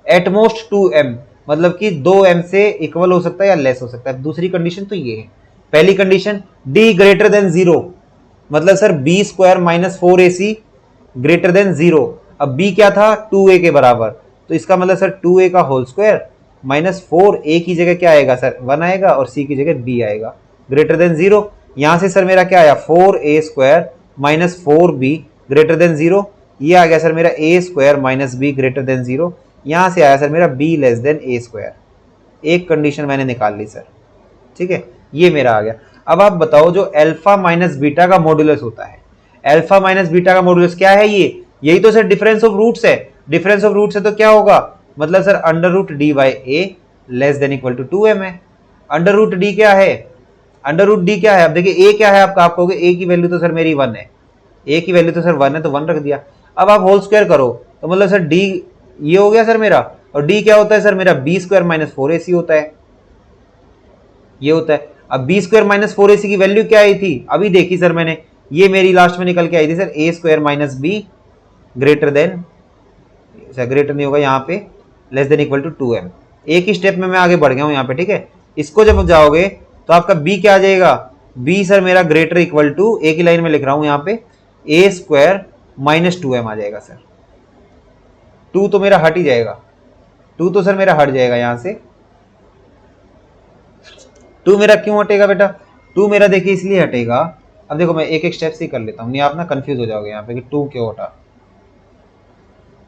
एटमोस्ट 2m, मतलब कि 2m से इक्वल हो सकता है या लेस हो सकता है। दूसरी कंडीशन तो ये है। पहली कंडीशन d ग्रेटर देन 0, मतलब sir b square minus 4ac greater than 0। अब b क्या था, 2a के बराबर, तो इसका मतलब सर 2a का होल स्क्वायर माइनस 4a की जगह क्या आएगा सर 1 आएगा, और c की जगह b आएगा ग्रेटर देन 0। यहां से सर मेरा क्या आया, 4a square minus 4b greater than 0। ये आ गया सर मेरा a square minus be greater than 0। यहां से आया सर मेरा b less than a square. एक कंडीशन मैंने निकाल ली सर, ठीक है, ये मेरा आ गया। अब आप बताओ जो अल्फा माइनस बीटा का मॉडुलस होता है, अल्फा माइनस बीटा का मॉडुलस क्या है, ये यही तो सर डिफरेंस ऑफ रूट्स है। डिफरेंस ऑफ रूट्स है तो क्या होगा, मतलब sir under root D by a less than equal to 2m है। अंडर रूट डी क्या है, अंडर रूट डी क्या है, अब देखिए a क्या है आपका, आप कहोगे a की वैल्यू तो सर मेरी 1 है, a की वैल्यू तो सर 1 है तो 1 रख दिया। अब आप होल स्क्वायर करो तो मतलब सर d ये हो गया सर मेरा, और d क्या होता है सर मेरा, b स्क्वायर माइनस 4ac होता है, ये होता है। अब b स्क्वायर माइनस 4ac की वैल्यू क्या आई थी, अभी देखी सर मैंने, ये मेरी लास्ट में निकल के आई थी sir a square minus be greater than, greater नहीं होगा यहाँ पे, less than equal to 2m। एक ही स्टेप में मैं आगे बढ़ गया हूँ यहाँ पे, ठीक है। इसको जब जाओगे तो आपका b क्या आ जाएगा, b सर मेरा ग्रेटर इक्वल टू, एक ही लाइन में लिख रहा हूँ यहाँ पे, a स्क्वायर माइनस 2m आ जाएगा सर। 2 तो मेरा हट ही जाएगा, 2 तो सर मेरा हट जाएगा यहाँ से। 2 मेरा क्यों हटेगा बेटा, 2 मेरा देखिए इसलिए हटेगा, अब देखो मैं एक एक स्टेप से कर लेता हूँ, नहीं आप ना कंफ्यूज हो जाओगे यहाँ पे कि 2 क्यों हटा।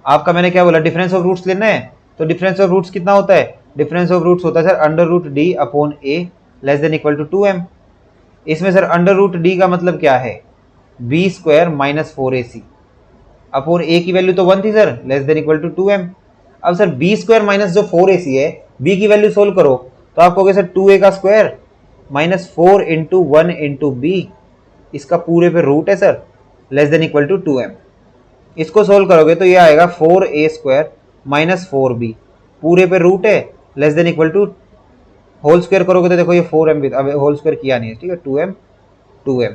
आपका मैंने क्या बोला, डिफरेंस ऑफ रूट्स लेना है, तो डिफरेंस ऑफ रूट्स कितना होता है, डिफरेंस ऑफ रूट्स होता है sir under root d upon a less than equal to 2m। इसमें सर अंडर रूट डी का मतलब क्या है, b square minus 4ac upon a की वैल्यू तो 1 थी sir, less than equal to 2m। अब सर b स्क्वायर माइनस जो 4ac है, b की वैल्यू सोल्व करो तो आप कहोगे सर 2a का square minus 4 into 1 into b, इसका पूरे पे रूट है sir, less than equal to 2m। इसको सोल्व करोगे तो ये आएगा 4a स्क्वायर माइनस 4b पूरे पे रूट है, less than equal to, whole square करोगे तो देखो ये 4m, अब होल स्क्वायर किया नहीं है, ठीक है, 2m।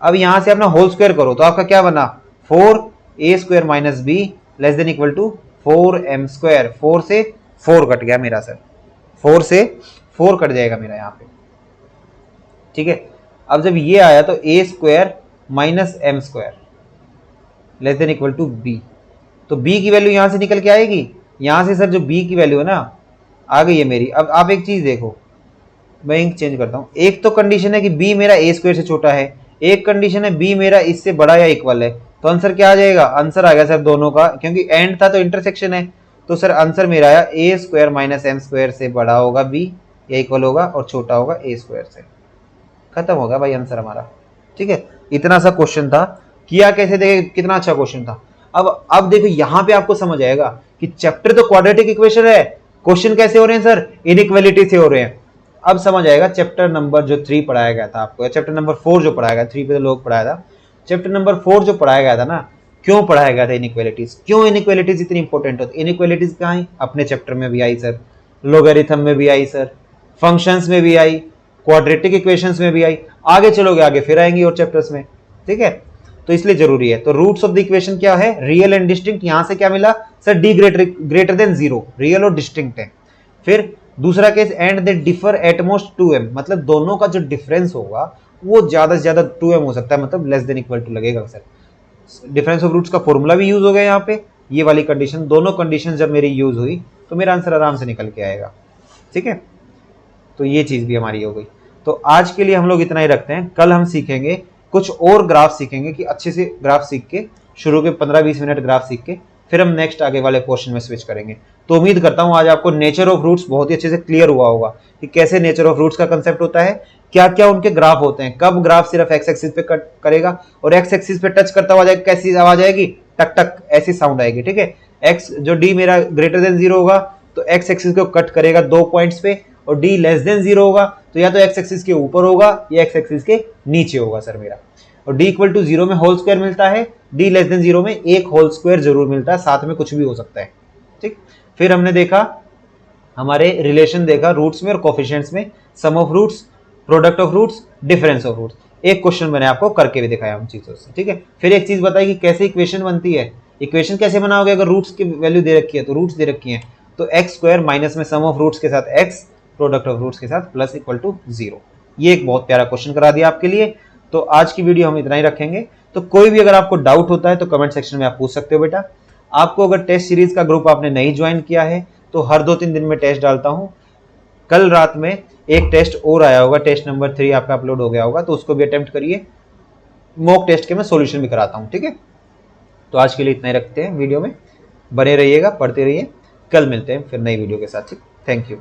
अब यहां से अपना होल स्क्वायर करो तो आपका क्या बना, 4a square minus b less than equal to 4m square. 4 से 4 कट गया मेरा सर, 4 से 4 कट जाएगा मेरा यहाँ पे, ठीक है। अब जब ये आया तो a square minus m square less than equal to b, तो b की वैल्यू यहां से निकल के आएगी, यहां से सर जो b की वैल्यू है ना आ गई है मेरी। अब आप एक चीज देखो, मैं इंक चेंज करता हूं, एक तो कंडीशन है कि b मेरा a स्क्वायर से छोटा है, एक कंडीशन है b मेरा इससे बड़ा या इक्वल है। तो आंसर क्या आ जाएगा, आंसर आ गया सर दोनों का, क्योंकि एंड था तो इंटरसेक्शन है, तो सर आंसर मेरा आया a square minus m square से बड़ा होगा b या इक्वल होगा, और छोटा होगा a स्क्वायर से। खत्म हो गया भाई आंसर हमारा। ठीक है, इतना सा क्वेश्चन था, किया कैसे देखे, कितना अच्छा क्वेश्चन था। अब देखो यहां पे आपको समझ आएगा कि चैप्टर तो क्वाड्रेटिक इक्वेशन है, क्वेश्चन कैसे हो रहे हैं सर, इनइक्वालिटी से हो रहे हैं। अब समझ आएगा चैप्टर नंबर जो 3 पढ़ाया गया था आपको, या चैप्टर नंबर 4 जो पढ़ाया गया, 3 पे तो लोग पढ़ाया था, चैप्टर नंबर 4 जो पढ़ाया गया था ना, क्यों पढ़ाया गया था इनइक्वालिटीज, क्यों इनइक्वालिटीज इतनी इंपॉर्टेंट होती। इनइक्वालिटीज कहाँ आई, अपने चैप्टर में भी आई सर, लोगरिथम में भी आई सर, फंक्शंस में भी आई, क्वाड्रेटिक इक्वेशंस में भी आई, आगे चलोगे आगे फिर आएंगी और चैप्टर्स में। ठीक है, तो इसलिए जरूरी है। तो रूट्स ऑफ द इक्वेशन क्या है, रियल एंड डिस्टिंक्ट। यहां से क्या मिला sir, D greater than 0, real और डिस्टिंक्ट है। फिर दूसरा case, and they differ at most 2m, मतलब दोनों का जो डिफरेंस होगा वो ज्यादा से ज्यादा 2m हो सकता है, मतलब लेस देन इक्वल टू लगेगा सर। डिफरेंस ऑफ रूट्स का फॉर्मूला भी यूज हो गया यहाँ पे, ये वाली कंडीशन, दोनों कंडीशन जब मेरी यूज हुई तो मेरा आंसर आराम से निकल के आएगा। ठीक है, तो ये चीज भी हमारी हो गई। तो आज के लिए हम लोग इतना ही रखते हैं, कल हम सीखेंगे कुछ और ग्राफ सीखेंगे कि अच्छे से ग्राफ सीख के, शुरू के 15-20 मिनट ग्राफ सीख के फिर हम नेक्स्ट आगे वाले क्वेश्चन में स्विच करेंगे। तो उम्मीद करता हूं आज आपको नेचर ऑफ रूट्स बहुत ही अच्छे से क्लियर हुआ होगा कि कैसे नेचर ऑफ रूट्स का कंसेप्ट होता है, क्या क्या उनके ग्राफ होते हैं, कब ग्राफ सिर्फ एक्स एक्सिस पे कट करेगा और एक्स एक्सिस पे टच करता हुआ जाएगा, कैसी आवाज आएगी, टक टक ऐसी साउंड आएगी। ठीक है, एक्स जो डी मेरा ग्रेटर देन 0 होगा तो एक्स एक्सिस को कट करेगा 2 पॉइंट्स पे, और डी लेस देन 0 होगा तो या तो एक्स एक्सिस के ऊपर होगा या एक्स एक्सिस के नीचे होगा सर मेरा। और डी इक्वल टू 0 में होल स्क्वायर मिलता है, डी लेस देन 0 में एक होल स्क्वायर जरूर मिलता है, साथ में कुछ भी हो सकता है। ठीक, फिर हमने देखा, हमारे रिलेशन देखा रूट्स में और कोफिशिएंट्स में, sum of roots, product of roots, difference of roots. एक क्वेश्चन मैंने आपको करके भी दिखाया उन चीजों से। ठीक है, फिर एक चीज बताई कि कैसे इक्वेशन बनती है, इक्वेशन कैसे बनाओगे, अगर रूट्स की वैल्यू दे रखी है तो रूट्स दे रखी है तो एक्स स्क्वायर माइनस में सम ऑफ रूट्स के साथ एक्स, प्रोडक्ट ऑफ रूट्स के साथ प्लस इक्वल टू 0। ये एक बहुत प्यारा क्वेश्चन करा दिया आपके लिए। तो आज की वीडियो हम इतना ही रखेंगे। तो कोई भी अगर आपको डाउट होता है तो कमेंट सेक्शन में आप पूछ सकते हो बेटा। आपको अगर टेस्ट सीरीज का ग्रुप आपने नहीं ज्वाइन किया है तो हर 2-3 दिन में टेस्ट डालता हूं। कल रात में एक टेस्ट और आया होगा, टेस्ट नंबर 3 आपका अपलोड हो गया होगा, तो उसको भी अटेम्प्ट करिए। मॉक टेस्ट के मैं सॉल्यूशन भी कराता हूं। ठीक है, तो आज के लिए इतना ही रखते हैं, वीडियो में बने रहिएगा, पढ़ते रहिए, कल मिलते हैं फिर नई वीडियो के साथ। ठीक, थैंक यू।